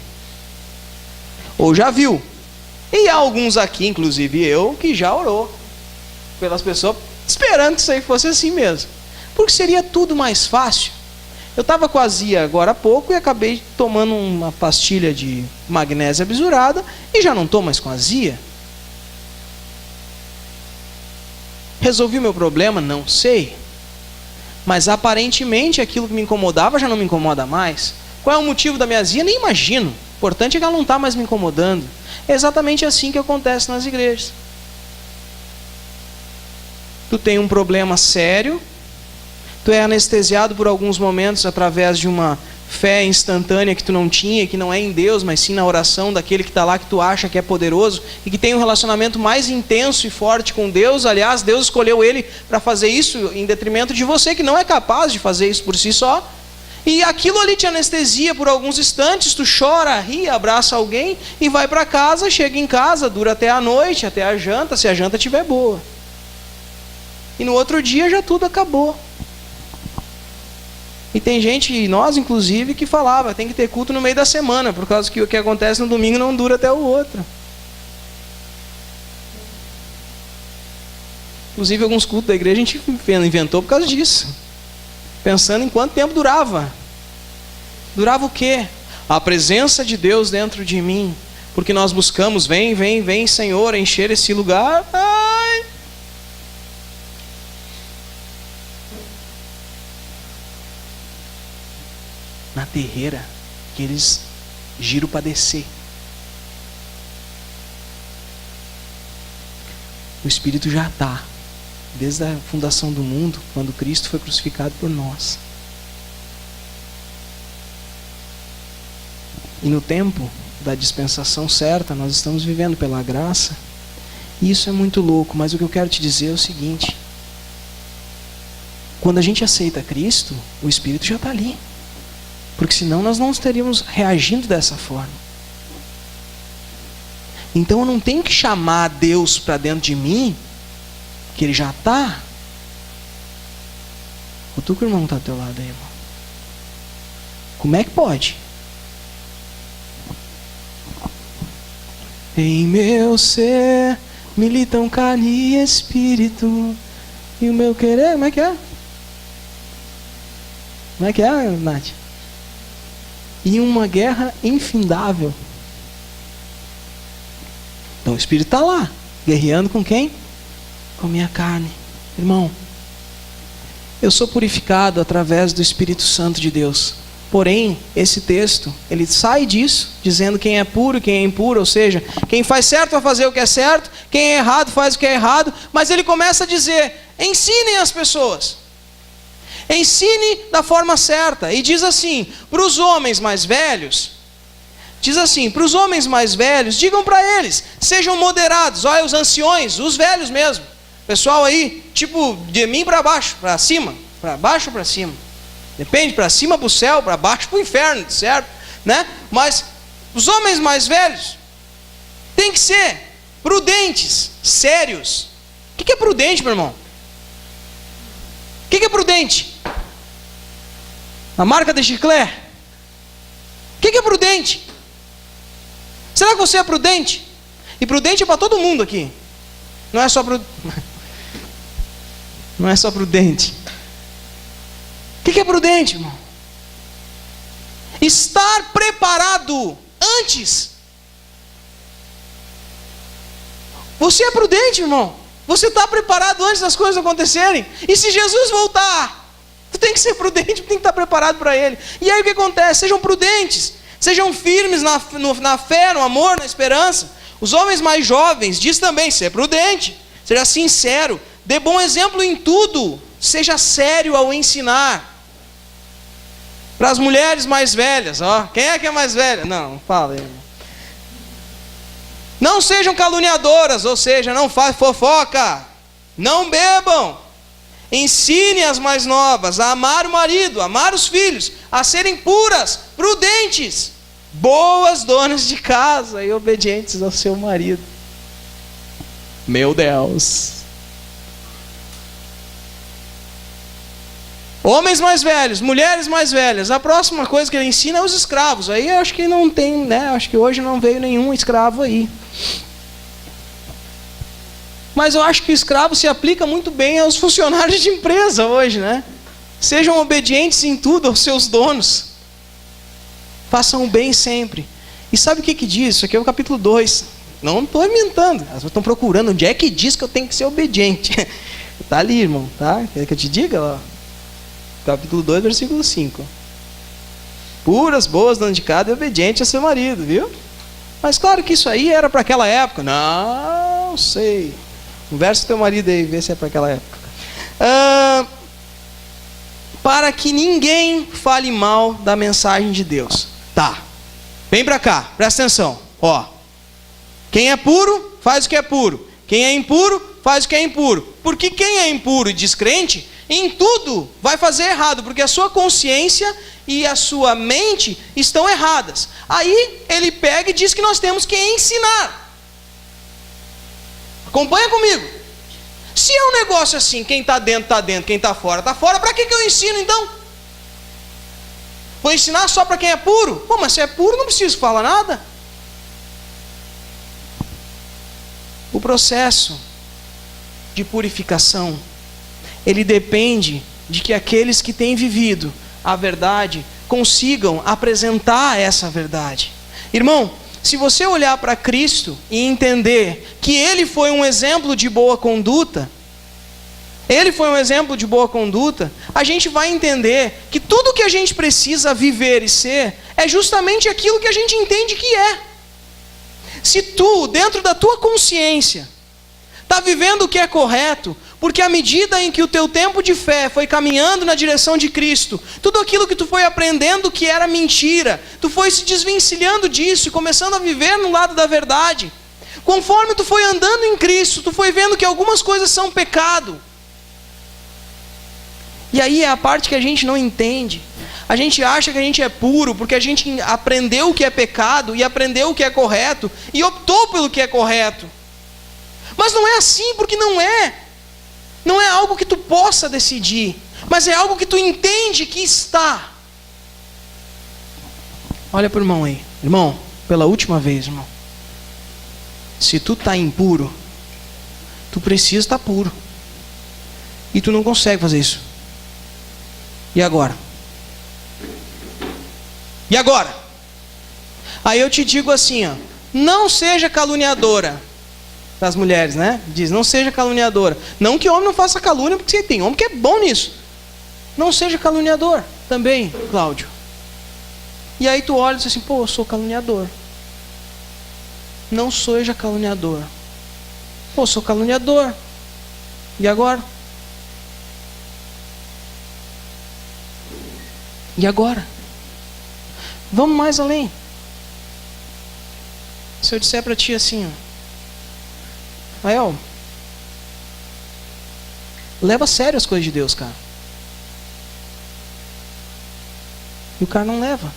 Ou já viu. E há alguns aqui, inclusive eu, que já orou pelas pessoas, esperando que isso aí fosse assim mesmo. Porque seria tudo mais fácil. Eu estava com azia agora há pouco e acabei tomando uma pastilha de magnésia bisurada e já não estou mais com azia. Resolvi o meu problema? Não sei. Mas aparentemente aquilo que me incomodava já não me incomoda mais. Qual é o motivo da minha azia? Nem imagino. O importante é que ela não está mais me incomodando. É exatamente assim que acontece nas igrejas. Tu tem um problema sério, tu é anestesiado por alguns momentos através de uma fé instantânea que tu não tinha, que não é em Deus, mas sim na oração daquele que está lá, que tu acha que é poderoso e que tem um relacionamento mais intenso e forte com Deus. Aliás, Deus escolheu ele para fazer isso em detrimento de você, que não é capaz de fazer isso por si só. E aquilo ali te anestesia por alguns instantes, tu chora, ri, abraça alguém e vai para casa, chega em casa, dura até a noite, até a janta, se a janta estiver boa. E no outro dia já tudo acabou. E tem gente, nós inclusive, que falava, tem que ter culto no meio da semana, por causa que o que acontece no domingo não dura até o outro. Inclusive alguns cultos da igreja a gente inventou por causa disso. Pensando em quanto tempo durava. Durava o quê? A presença de Deus dentro de mim. Porque nós buscamos, vem, vem, vem, Senhor, encher esse lugar. Ai! Na terreira, que eles giram para descer. O Espírito já está, desde a fundação do mundo, quando Cristo foi crucificado por nós. E no tempo da dispensação certa, nós estamos vivendo pela graça. E isso é muito louco, mas o que eu quero te dizer é o seguinte: quando a gente aceita Cristo, o Espírito já está ali. Porque senão nós não estaríamos reagindo dessa forma. Então eu não tenho que chamar Deus para dentro de mim, que Ele já está. Cutuca o irmão que está do teu lado aí, irmão. Como é que pode? Em meu ser militam carne e espírito, e o meu querer, como é que é? Como é que é, Nath? E uma guerra infindável. Então o Espírito está lá, guerreando com quem? Com a minha carne. Irmão, eu sou purificado através do Espírito Santo de Deus. Porém, esse texto, ele sai disso, dizendo quem é puro, quem é impuro, ou seja, quem faz certo vai fazer o que é certo, quem é errado faz o que é errado, mas ele começa a dizer, ensinem as pessoas. Ensine da forma certa. E diz assim, para os homens mais velhos, digam para eles, sejam moderados. Olha, os anciões, os velhos mesmo. Pessoal aí, tipo, de mim para baixo, para cima, para baixo ou para cima. Depende, para cima para o céu, para baixo para o inferno, certo? Né? Mas os homens mais velhos têm que ser prudentes, sérios. O que é prudente, meu irmão? O que é prudente? A marca de chiclete? O que é prudente? Será que você é prudente? E prudente é para todo mundo aqui. Não é só prudente. O que é prudente, irmão? Estar preparado antes. Você é prudente, irmão? Você está preparado antes das coisas acontecerem? E se Jesus voltar, tu tem que ser prudente, tem que estar preparado para Ele. E aí o que acontece? Sejam prudentes, sejam firmes na fé, no amor, na esperança. Os homens mais jovens, diz também, seja prudente, seja sincero, dê bom exemplo em tudo, seja sério ao ensinar. Para as mulheres mais velhas, ó, quem é que é mais velha? Não fala aí. Não sejam caluniadoras, ou seja, não faz fofoca, não bebam. Ensine as mais novas a amar o marido, a amar os filhos, a serem puras, prudentes, boas donas de casa e obedientes ao seu marido. Meu Deus. Homens mais velhos, mulheres mais velhas. A próxima coisa que ele ensina é os escravos. Aí eu acho que não tem, né? Acho que hoje não veio nenhum escravo aí. Mas eu acho que o escravo se aplica muito bem aos funcionários de empresa hoje, né? Sejam obedientes em tudo aos seus donos. Façam o bem sempre. E sabe o que diz? Isso aqui é o capítulo 2. Não estou inventando. Elas estão procurando onde é que diz que eu tenho que ser obediente. Está ali, irmão. Tá? Quer que eu te diga? Ó. Capítulo 2, versículo 5. Puras, boas, donas de casa e obediente a seu marido, viu? Mas claro que isso aí era para aquela época. Não sei. Conversa com teu marido aí, vê se é para aquela época. Para que ninguém fale mal da mensagem de Deus. Tá. Vem para cá, presta atenção. Ó. Quem é puro, faz o que é puro. Quem é impuro, faz o que é impuro. Porque quem é impuro e descrente, em tudo vai fazer errado, porque a sua consciência e a sua mente estão erradas. Aí ele pega e diz que nós temos que ensinar. Acompanha comigo. Se é um negócio assim, quem está dentro, quem está fora, para que eu ensino então? Vou ensinar só para quem é puro? Pô, mas se é puro não preciso falar nada. O processo de purificação, ele depende de que aqueles que têm vivido a verdade consigam apresentar essa verdade. Irmão, se você olhar para Cristo e entender que Ele foi um exemplo de boa conduta, a gente vai entender que tudo que a gente precisa viver e ser é justamente aquilo que a gente entende que é. Se tu, dentro da tua consciência, está vivendo o que é correto, porque à medida em que o teu tempo de fé foi caminhando na direção de Cristo, tudo aquilo que tu foi aprendendo que era mentira, tu foi se desvencilhando disso e começando a viver no lado da verdade. Conforme tu foi andando em Cristo, tu foi vendo que algumas coisas são pecado. E aí é a parte que a gente não entende. A gente acha que a gente é puro porque a gente aprendeu o que é pecado e aprendeu o que é correto e optou pelo que é correto. Mas não é assim, porque não é. Não é algo que tu possa decidir, mas é algo que tu entende que está. Olha para o irmão aí. Irmão, pela última vez, irmão. Se tu está impuro, tu precisa estar puro. E tu não consegue fazer isso. E agora? E agora? Aí eu te digo assim, ó, não seja caluniadora das mulheres, né? Diz, não seja caluniadora. Não que homem não faça calúnia, porque tem homem que é bom nisso. Não seja caluniador também, Cláudio. E aí tu olha e diz assim, pô, eu sou caluniador. Não seja caluniador. Pô, eu sou caluniador. E agora? E agora? Vamos mais além. Se eu disser para ti assim, ó, Ael, leva a sério as coisas de Deus, cara. E o cara não leva.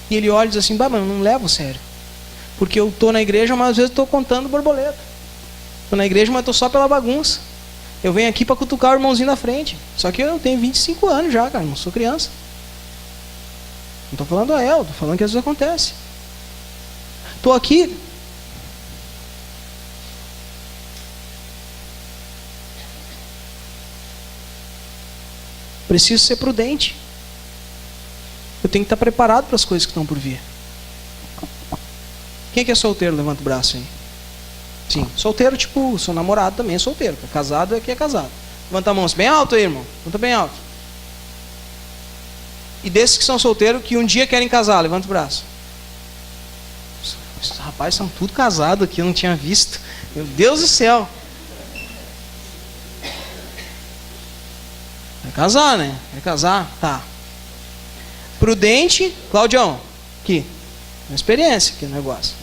E ele olha e diz assim, bah, mas eu não levo a sério. Porque eu estou na igreja, mas às vezes estou contando borboleta. Estou na igreja, mas estou só pela bagunça. Eu venho aqui para cutucar o irmãozinho na frente. Só que eu tenho 25 anos já, cara, não sou criança. Não estou falando a ela, estou falando que às vezes acontece. Estou aqui. Preciso ser prudente. Eu tenho que estar preparado para as coisas que estão por vir. Quem é que é solteiro? Levanta o braço aí. Sim, solteiro, tipo, sou namorado também, é solteiro. Casado é que é casado. Levanta a mão bem alto aí, irmão. Levanta bem alto. E desses que são solteiros, que um dia querem casar, levanta o braço. Os rapazes são tudo casados aqui, eu não tinha visto. Meu Deus do céu. Vai casar, né? Vai casar? Tá. Prudente, Claudião, aqui. Uma experiência aqui no negócio.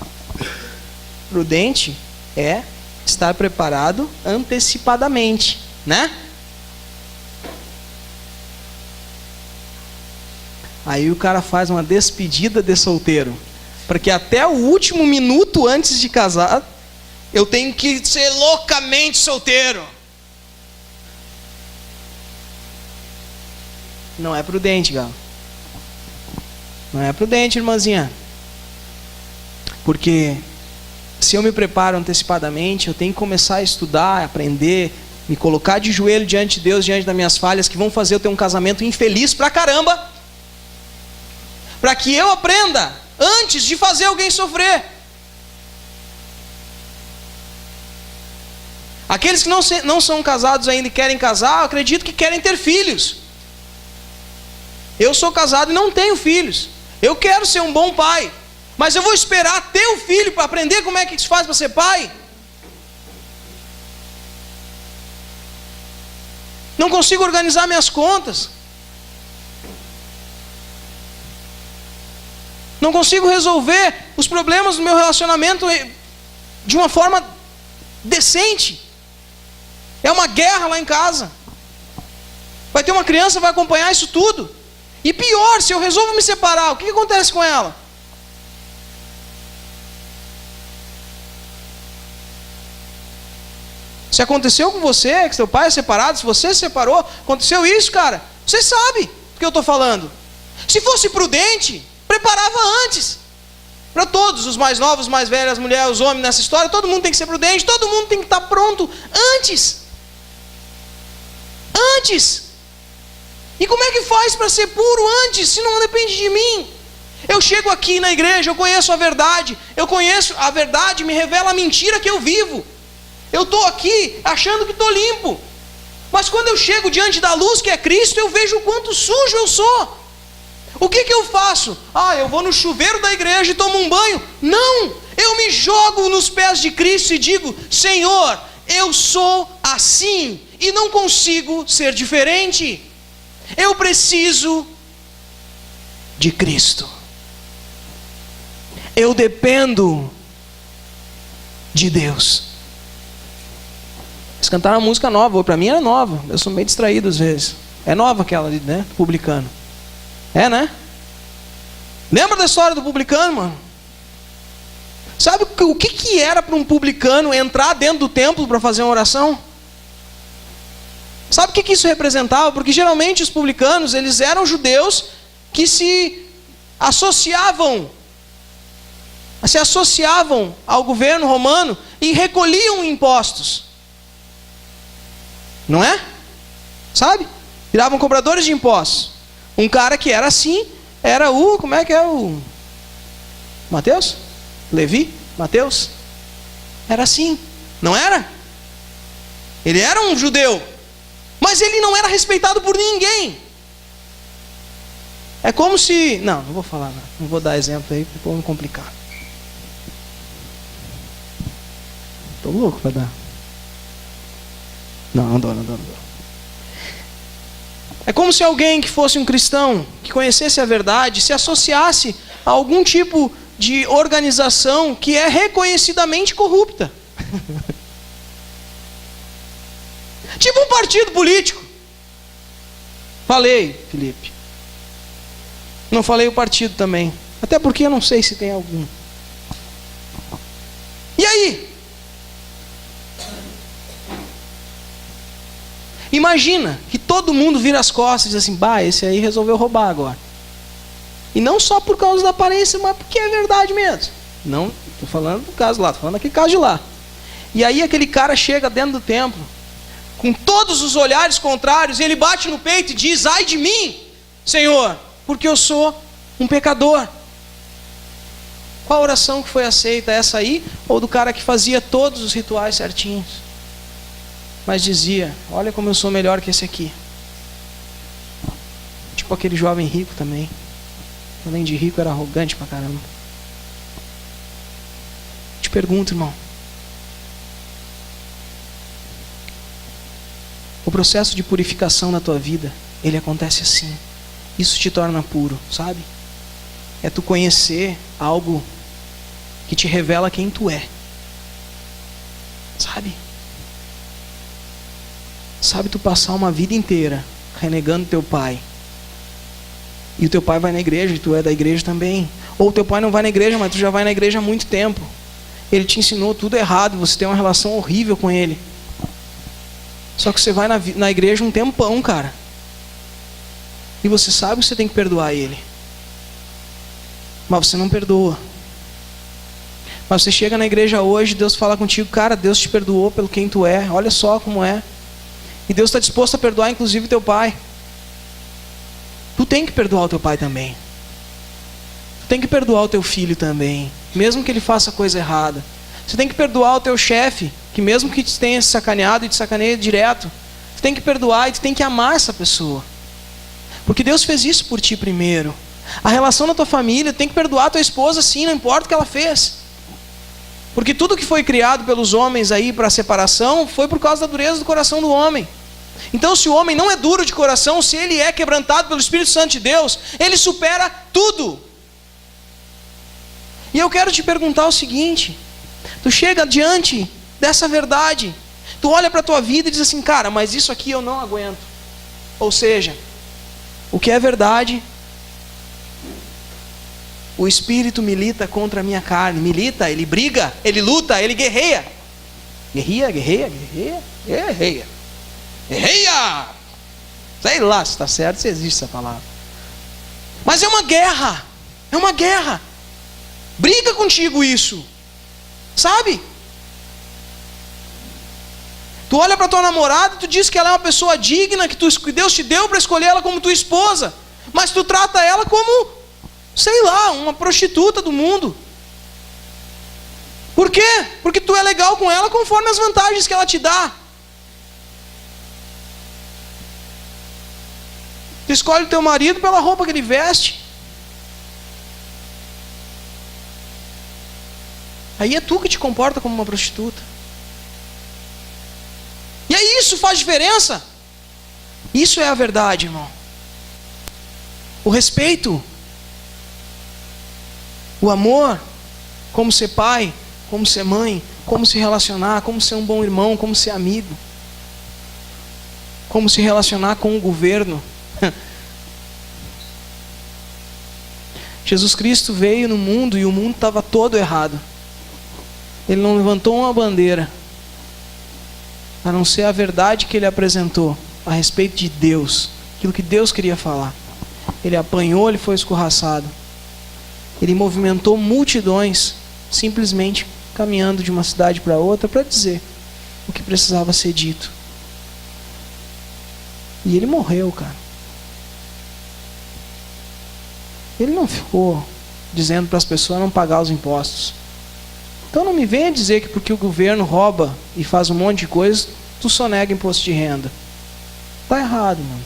Prudente é estar preparado antecipadamente, né? Aí o cara faz uma despedida de solteiro, porque até o último minuto antes de casar, eu tenho que ser loucamente solteiro. Não é prudente, Galo. Não é prudente, irmãzinha. Porque se eu me preparo antecipadamente, eu tenho que começar a estudar, a aprender, me colocar de joelho diante de Deus, diante das minhas falhas, que vão fazer eu ter um casamento infeliz pra caramba, para que eu aprenda antes de fazer alguém sofrer. Aqueles que não são casados ainda e querem casar, eu acredito que querem ter filhos. Eu sou casado e não tenho filhos. Eu quero ser um bom pai. Mas eu vou esperar ter o filho para aprender como é que se faz para ser pai? Não consigo organizar minhas contas. Não consigo resolver os problemas do meu relacionamento de uma forma decente. É uma guerra lá em casa. Vai ter uma criança que vai acompanhar isso tudo. E pior, se eu resolvo me separar, o que acontece com ela? Se aconteceu com você, que seu pai é separado, se você se separou, aconteceu isso, cara, você sabe do que eu estou falando. Se fosse prudente, preparava antes. Para todos, os mais novos, os mais velhos, as mulheres, os homens nessa história, todo mundo tem que ser prudente, todo mundo tem que estar pronto antes. Antes. E como é que faz para ser puro antes, se não depende de mim? Eu chego aqui na igreja, eu conheço a verdade, me revela a mentira que eu vivo. Eu estou aqui achando que estou limpo, mas quando eu chego diante da luz que é Cristo, eu vejo o quanto sujo eu sou. O que eu faço? Eu vou no chuveiro da igreja e tomo um banho? Não, eu me jogo nos pés de Cristo e digo, Senhor, eu sou assim e não consigo ser diferente. Eu preciso de Cristo. Eu dependo de Deus. Eles cantaram uma música nova, para mim era nova. Eu sou meio distraído às vezes. É nova aquela ali, né? Publicano. É, né? Lembra da história do publicano, mano? Sabe o que era para um publicano entrar dentro do templo para fazer uma oração? Sabe o que isso representava? Porque geralmente os publicanos, eles eram judeus que se associavam ao governo romano e recolhiam impostos. Não é? Sabe? Viravam cobradores de impostos. Um cara que era assim, era como é que é o Mateus? Levi? Mateus? Era assim, não era? Ele era um judeu, mas ele não era respeitado por ninguém. É como se... Não vou falar nada. Não vou dar exemplo aí, para me complicar. Tô louco para dar. Não dou. É como se alguém que fosse um cristão, que conhecesse a verdade, se associasse a algum tipo de organização que é reconhecidamente corrupta. Tipo um partido político. Falei, Felipe. Não falei o partido também. Até porque eu não sei se tem algum. E aí? Imagina que todo mundo vira as costas e diz assim, esse aí resolveu roubar agora. E não só por causa da aparência, mas porque é verdade mesmo. Não, estou falando do caso lá, estou falando daquele caso de lá. E aí aquele cara chega dentro do templo, com todos os olhares contrários, e ele bate no peito e diz, ai de mim, Senhor, porque eu sou um pecador. Qual a oração que foi aceita? Essa aí? Ou do cara que fazia todos os rituais certinhos? Mas dizia, olha como eu sou melhor que esse aqui. Tipo aquele jovem rico também. Além de rico, era arrogante pra caramba. Te pergunto, irmão. O processo de purificação na tua vida, ele acontece assim. Isso te torna puro, sabe? É tu conhecer algo que te revela quem tu é. Sabe? Sabe tu passar uma vida inteira renegando teu pai. E o teu pai vai na igreja e tu é da igreja também. Ou o teu pai não vai na igreja, mas tu já vai na igreja há muito tempo. Ele te ensinou tudo errado, você tem uma relação horrível com ele. Só que você vai na igreja um tempão, cara. E você sabe que você tem que perdoar ele. Mas você não perdoa. Mas você chega na igreja hoje, Deus fala contigo, cara, Deus te perdoou pelo quem tu é. Olha só como é. E Deus está disposto a perdoar inclusive teu pai. Tu tem que perdoar o teu pai também. Tu tem que perdoar o teu filho também, mesmo que ele faça coisa errada. Você tem que perdoar o teu chefe, que mesmo que te tenha sacaneado e te sacaneia direto, tu tem que perdoar e tu tem que amar essa pessoa. Porque Deus fez isso por ti primeiro. A relação na tua família, tu tem que perdoar a tua esposa sim, não importa o que ela fez. Porque tudo que foi criado pelos homens aí para separação, foi por causa da dureza do coração do homem. Então se o homem não é duro de coração, se ele é quebrantado pelo Espírito Santo de Deus, ele supera tudo. E eu quero te perguntar o seguinte, tu chega diante dessa verdade, tu olha para a tua vida e diz assim, cara, mas isso aqui eu não aguento. Ou seja, o que é verdade, o Espírito milita contra a minha carne. Milita, ele briga, ele luta, ele guerreia. Guerreia. Sei lá se está certo, se existe essa palavra. Mas é uma guerra. Briga contigo isso. Sabe? Tu olha para tua namorada e tu diz que ela é uma pessoa digna, que Deus te deu para escolher ela como tua esposa. Mas tu trata ela como, sei lá, uma prostituta do mundo. Por quê? Porque tu é legal com ela conforme as vantagens que ela te dá. Tu escolhe o teu marido pela roupa que ele veste. Aí é tu que te comporta como uma prostituta. E aí isso faz diferença? Isso é a verdade, irmão. O respeito, o amor, como ser pai, como ser mãe, como se relacionar, como ser um bom irmão, como ser amigo. como se relacionar com o governo. Jesus Cristo veio no mundo e o mundo estava todo errado. Ele não levantou uma bandeira, a não ser a verdade que ele apresentou a respeito de Deus, aquilo que Deus queria falar. Ele apanhou, ele foi escorraçado. Ele movimentou multidões, simplesmente caminhando de uma cidade para outra para dizer o que precisava ser dito. E ele morreu, cara. Ele não ficou dizendo para as pessoas não pagar os impostos. Então não me venha dizer que porque o governo rouba e faz um monte de coisa, tu só nega imposto de renda. Tá errado, mano.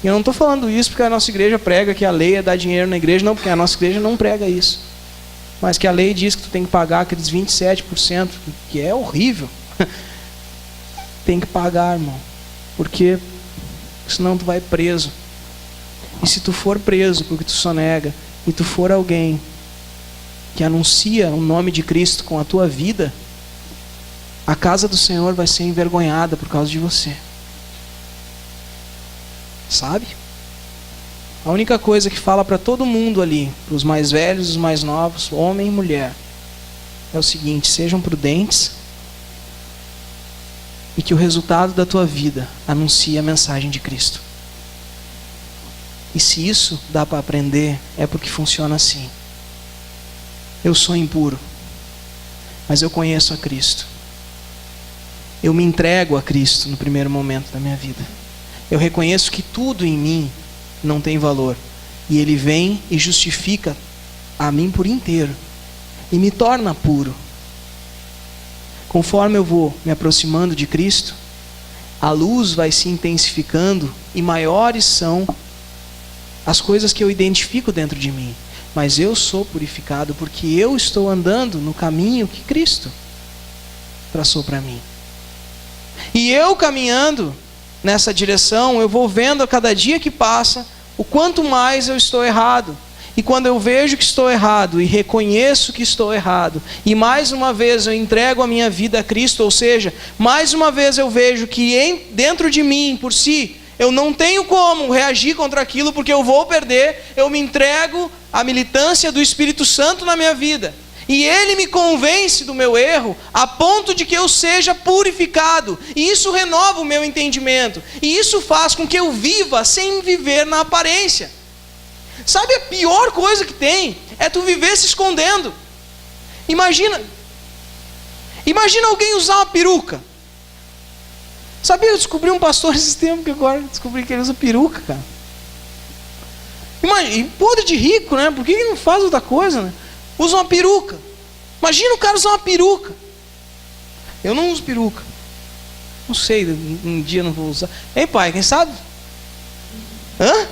E eu não estou falando isso porque a nossa igreja prega que a lei é dar dinheiro na igreja. Não, porque a nossa igreja não prega isso. Mas que a lei diz que tu tem que pagar aqueles 27%, que é horrível. Tem que pagar, irmão. Porque senão tu vai preso. E se tu for preso porque tu só nega, e tu for alguém que anuncia o nome de Cristo com a tua vida, a casa do Senhor vai ser envergonhada por causa de você. Sabe? A única coisa que fala para todo mundo ali, para os mais velhos, os mais novos, homem e mulher, é o seguinte: sejam prudentes e que o resultado da tua vida anuncie a mensagem de Cristo. E se isso dá para aprender, é porque funciona assim. Eu sou impuro, mas eu conheço a Cristo. Eu me entrego a Cristo no primeiro momento da minha vida. Eu reconheço que tudo em mim não tem valor. E Ele vem e justifica a mim por inteiro. E me torna puro. Conforme eu vou me aproximando de Cristo, a luz vai se intensificando e maiores são as coisas que eu identifico dentro de mim. Mas eu sou purificado porque eu estou andando no caminho que Cristo traçou para mim. E eu caminhando nessa direção, eu vou vendo a cada dia que passa o quanto mais eu estou errado. E quando eu vejo que estou errado e reconheço que estou errado, e mais uma vez eu entrego a minha vida a Cristo, ou seja, mais uma vez eu vejo que dentro de mim, por si, eu não tenho como reagir contra aquilo porque eu vou perder, eu me entrego à militância do Espírito Santo na minha vida. E Ele me convence do meu erro a ponto de que eu seja purificado. E isso renova o meu entendimento. E isso faz com que eu viva sem viver na aparência. Sabe a pior coisa que tem? É tu viver se escondendo. Imagina alguém usar uma peruca. Sabia, eu descobri um pastor esses tempos que agora descobri que ele usa peruca, cara. Imagina, e podre de rico, né? Por que ele não faz outra coisa, né? Usa uma peruca. Imagina o cara usar uma peruca. Eu não uso peruca. Não sei, um dia não vou usar. Ei, pai, quem sabe? Hã?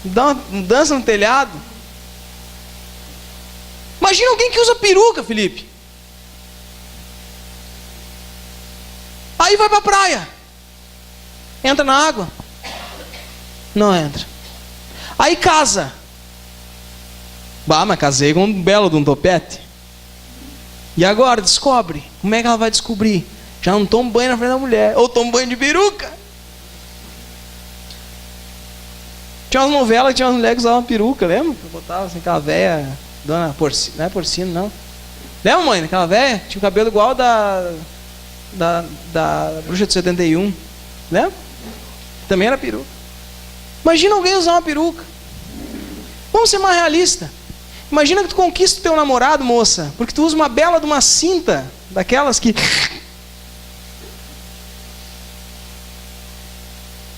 Dá uma dança no telhado. Imagina alguém que usa peruca, Felipe. Aí vai para a praia. Entra na água? Não entra. Aí casa. Bah, mas casei com um belo de um topete. E agora descobre. Como é que ela vai descobrir? Já não toma banho na frente da mulher. Ou toma banho de peruca. Tinha umas novelas que tinha umas mulheres que usavam peruca, lembra? Eu botava assim, aquela velha, dona Porcina, não é Porcina, não. Lembra, mãe, aquela velha? Tinha o cabelo igual da Bruxa de 71. Lembra? Também era peruca. Imagina alguém usar uma peruca. Vamos ser mais realistas. Imagina que tu conquista o teu namorado, moça, porque tu usa uma bela de uma cinta, daquelas que...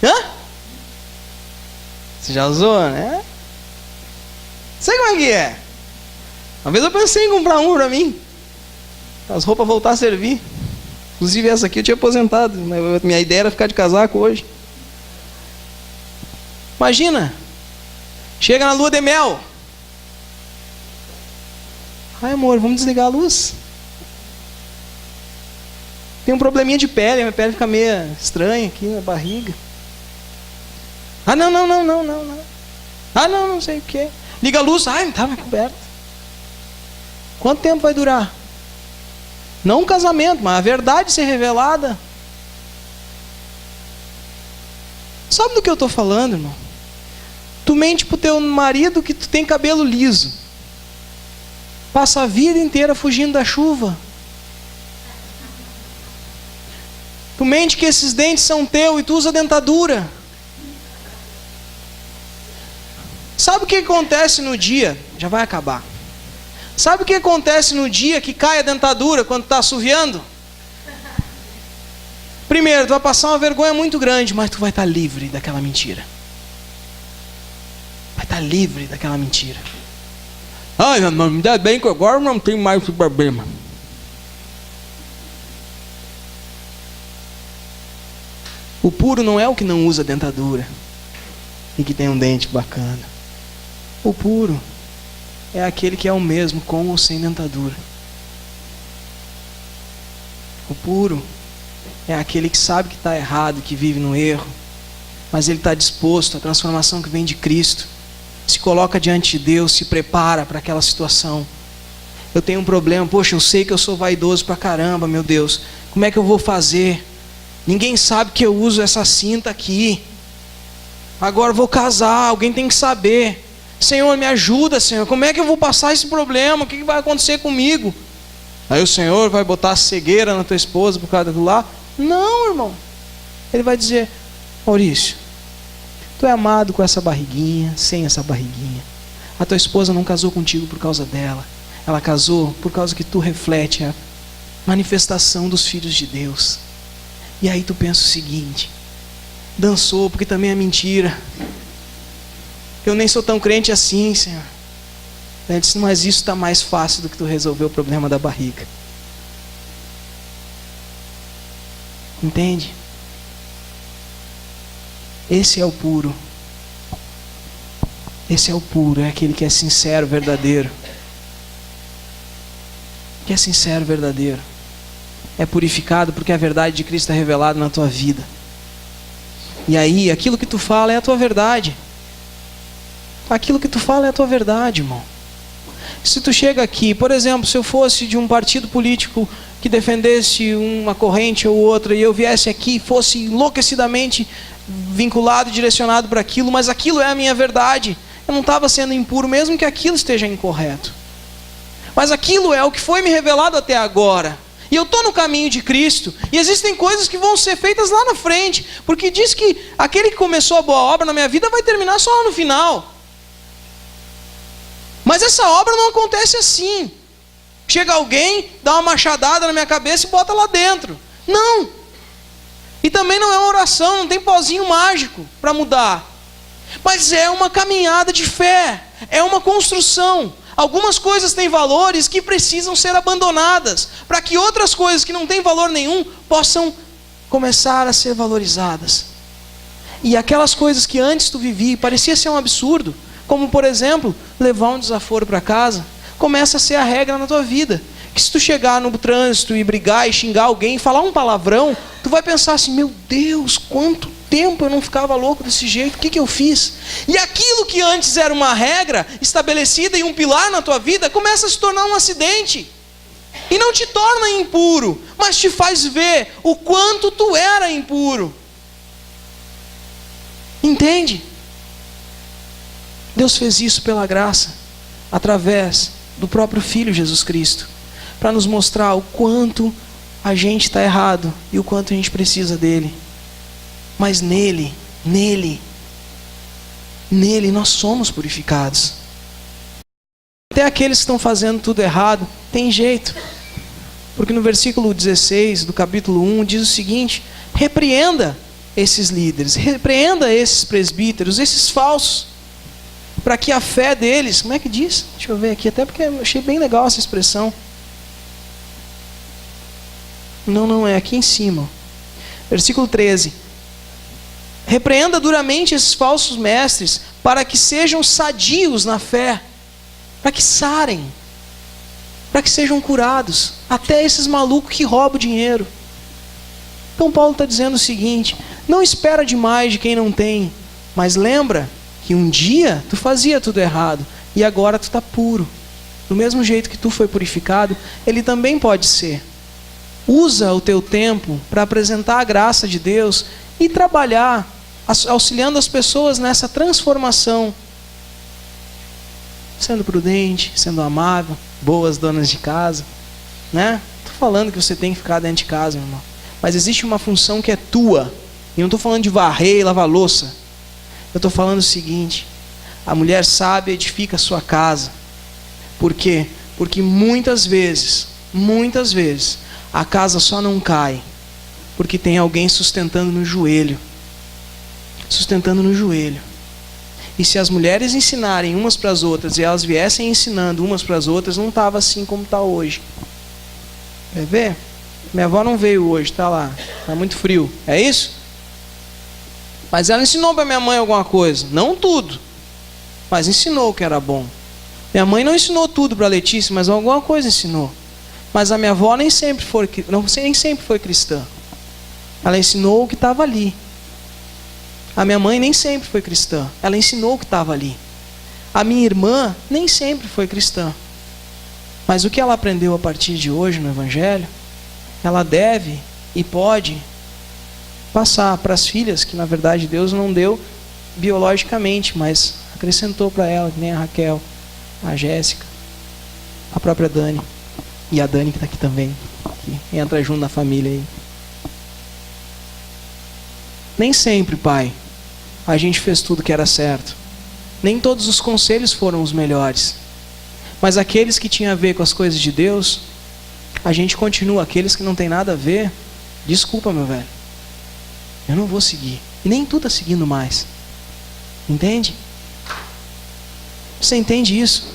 Hã? Você já usou, né? Sei como é que é. Uma vez eu pensei em comprar uma pra mim. As roupas voltar a servir. Inclusive essa aqui eu tinha aposentado. Minha ideia era ficar de casaco hoje. Imagina. Chega na lua de mel. Ai, amor, vamos desligar a luz. Tem um probleminha de pele. Minha pele fica meio estranha aqui na barriga. Ah, não. Ah, não sei o que. Liga a luz. Ai, não estava coberta. Quanto tempo vai durar? Não um casamento, mas a verdade ser revelada. sabe do que eu estou falando, irmão? Tu mente pro teu marido que tu tem cabelo liso. Passa a vida inteira fugindo da chuva. Tu mente que esses dentes são teus e tu usa dentadura. Sabe o que acontece no dia? Já vai acabar. Sabe o que acontece no dia que cai a dentadura quando está assoviando? Primeiro, tu vai passar uma vergonha muito grande, mas tu vai estar livre daquela mentira. Vai estar livre daquela mentira. Ai, meu irmão, ainda bem que agora não tem mais esse problema. O puro não é o que não usa dentadura e que tem um dente bacana. O puro é aquele que é o mesmo com ou sem dentadura. O puro é aquele que sabe que está errado, que vive no erro, mas ele está disposto à transformação que vem de Cristo. Se coloca diante de Deus, se prepara para aquela situação. Eu tenho um problema, poxa, eu sei que eu sou vaidoso pra caramba, meu Deus. Como é que eu vou fazer? Ninguém sabe que eu uso essa cinta aqui. Agora eu vou casar, alguém tem que saber. Senhor, me ajuda, Senhor. Como é que eu vou passar esse problema? O que vai acontecer comigo? Aí o Senhor vai botar cegueira na tua esposa por causa daquilo lá? Não, irmão. Ele vai dizer: Maurício, tu é amado com essa barriguinha, sem essa barriguinha. A tua esposa não casou contigo por causa dela. Ela casou por causa que tu reflete a manifestação dos filhos de Deus. E aí tu pensa o seguinte: dançou porque também é mentira. Eu nem sou tão crente assim, Senhor. Ele disse: mas isso está mais fácil do que tu resolver o problema da barriga. Entende? Esse é o puro. Esse é o puro, é aquele que é sincero, verdadeiro. Que é sincero, verdadeiro. É purificado porque a verdade de Cristo está revelada na tua vida. E aí, aquilo que tu fala é a tua verdade. Aquilo que tu fala é a tua verdade, irmão. Se tu chega aqui, por exemplo, se eu fosse de um partido político que defendesse uma corrente ou outra, e eu viesse aqui e fosse enlouquecidamente vinculado e direcionado para aquilo, mas aquilo é a minha verdade, eu não estava sendo impuro, mesmo que aquilo esteja incorreto. Mas aquilo é o que foi me revelado até agora. E eu estou no caminho de Cristo. E existem coisas que vão ser feitas lá na frente. Porque diz que aquele que começou a boa obra na minha vida vai terminar só lá no final. Mas essa obra não acontece assim. Chega alguém, dá uma machadada na minha cabeça e bota lá dentro. Não. E também não é uma oração, não tem pozinho mágico para mudar. Mas é uma caminhada de fé. É uma construção. Algumas coisas têm valores que precisam ser abandonadas, para que outras coisas que não têm valor nenhum possam começar a ser valorizadas. E aquelas coisas que antes tu vivia e parecia ser um absurdo, como por exemplo, levar um desaforo para casa, começa a ser a regra na tua vida. Que se tu chegar no trânsito e brigar e xingar alguém, falar um palavrão, tu vai pensar assim: meu Deus, quanto tempo eu não ficava louco desse jeito, o que eu fiz? E aquilo que antes era uma regra estabelecida e um pilar na tua vida, começa a se tornar um acidente. E não te torna impuro, mas te faz ver o quanto tu era impuro. Entende? Deus fez isso pela graça, através do próprio Filho Jesus Cristo, para nos mostrar o quanto a gente está errado e o quanto a gente precisa dele. Mas nele nós somos purificados. Até aqueles que estão fazendo tudo errado, tem jeito. Porque no versículo 16 do capítulo 1 diz o seguinte: repreenda esses líderes, repreenda esses presbíteros, esses falsos, para que a fé deles, como é que diz? Deixa eu ver aqui, até porque eu achei bem legal essa expressão. Não, é aqui em cima. Versículo 13. Repreenda duramente esses falsos mestres, para que sejam sadios na fé, para que sarem, para que sejam curados, até esses malucos que roubam dinheiro. Então Paulo está dizendo o seguinte: não espera demais de quem não tem, mas lembra que um dia tu fazia tudo errado, e agora tu está puro. Do mesmo jeito que tu foi purificado, ele também pode ser. Usa o teu tempo para apresentar a graça de Deus e trabalhar auxiliando as pessoas nessa transformação, sendo prudente, sendo amável, boas donas de casa, né? Estou falando que você tem que ficar dentro de casa, meu irmão, mas existe uma função que é tua, e não estou falando de varrer e lavar louça, eu estou falando o seguinte: a mulher sábia edifica a sua casa. Por quê? Porque muitas vezes, a casa só não cai porque tem alguém sustentando no joelho. Sustentando no joelho. E se as mulheres ensinarem umas para as outras e elas viessem ensinando umas para as outras, não estava assim como está hoje. Quer ver? Minha avó não veio hoje, está lá. Está muito frio. É isso? Mas ela ensinou para minha mãe alguma coisa. Não tudo, mas ensinou o que era bom. Minha mãe não ensinou tudo para a Letícia, mas alguma coisa ensinou. Mas a minha avó nem sempre foi cristã. Ela ensinou o que estava ali. A minha mãe nem sempre foi cristã. Ela ensinou o que estava ali. A minha irmã nem sempre foi cristã. Mas o que ela aprendeu a partir de hoje no Evangelho, ela deve e pode passar para as filhas, que na verdade Deus não deu biologicamente, mas acrescentou para ela, que nem a Raquel, a Jéssica, a própria Dani, e a Dani que está aqui também, que entra junto na família aí. Nem sempre, pai, a gente fez tudo que era certo. Nem todos os conselhos foram os melhores. Mas aqueles que tinham a ver com as coisas de Deus, a gente continua. Aqueles que não tem nada a ver, desculpa, meu velho, eu não vou seguir. E nem tu está seguindo mais. Entende? Você entende isso?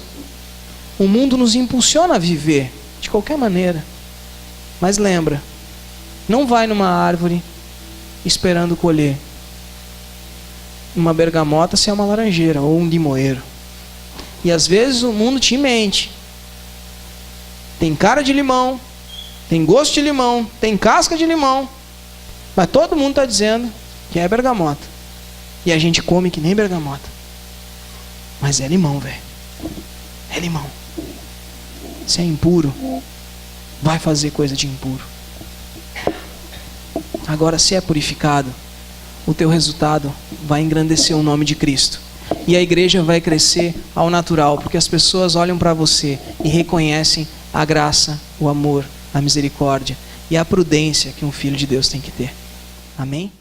O mundo nos impulsiona a viver de qualquer maneira. Mas lembra, não vai numa árvore esperando colher uma bergamota se é uma laranjeira ou um limoeiro. E às vezes o mundo te mente. Tem cara de limão, tem gosto de limão, tem casca de limão, mas todo mundo está dizendo que é bergamota. E a gente come que nem bergamota. Mas é limão, velho. É limão. Se é impuro, vai fazer coisa de impuro. Agora, se é purificado, o teu resultado vai engrandecer o nome de Cristo. E a igreja vai crescer ao natural, porque as pessoas olham para você e reconhecem a graça, o amor, a misericórdia e a prudência que um filho de Deus tem que ter. Amém?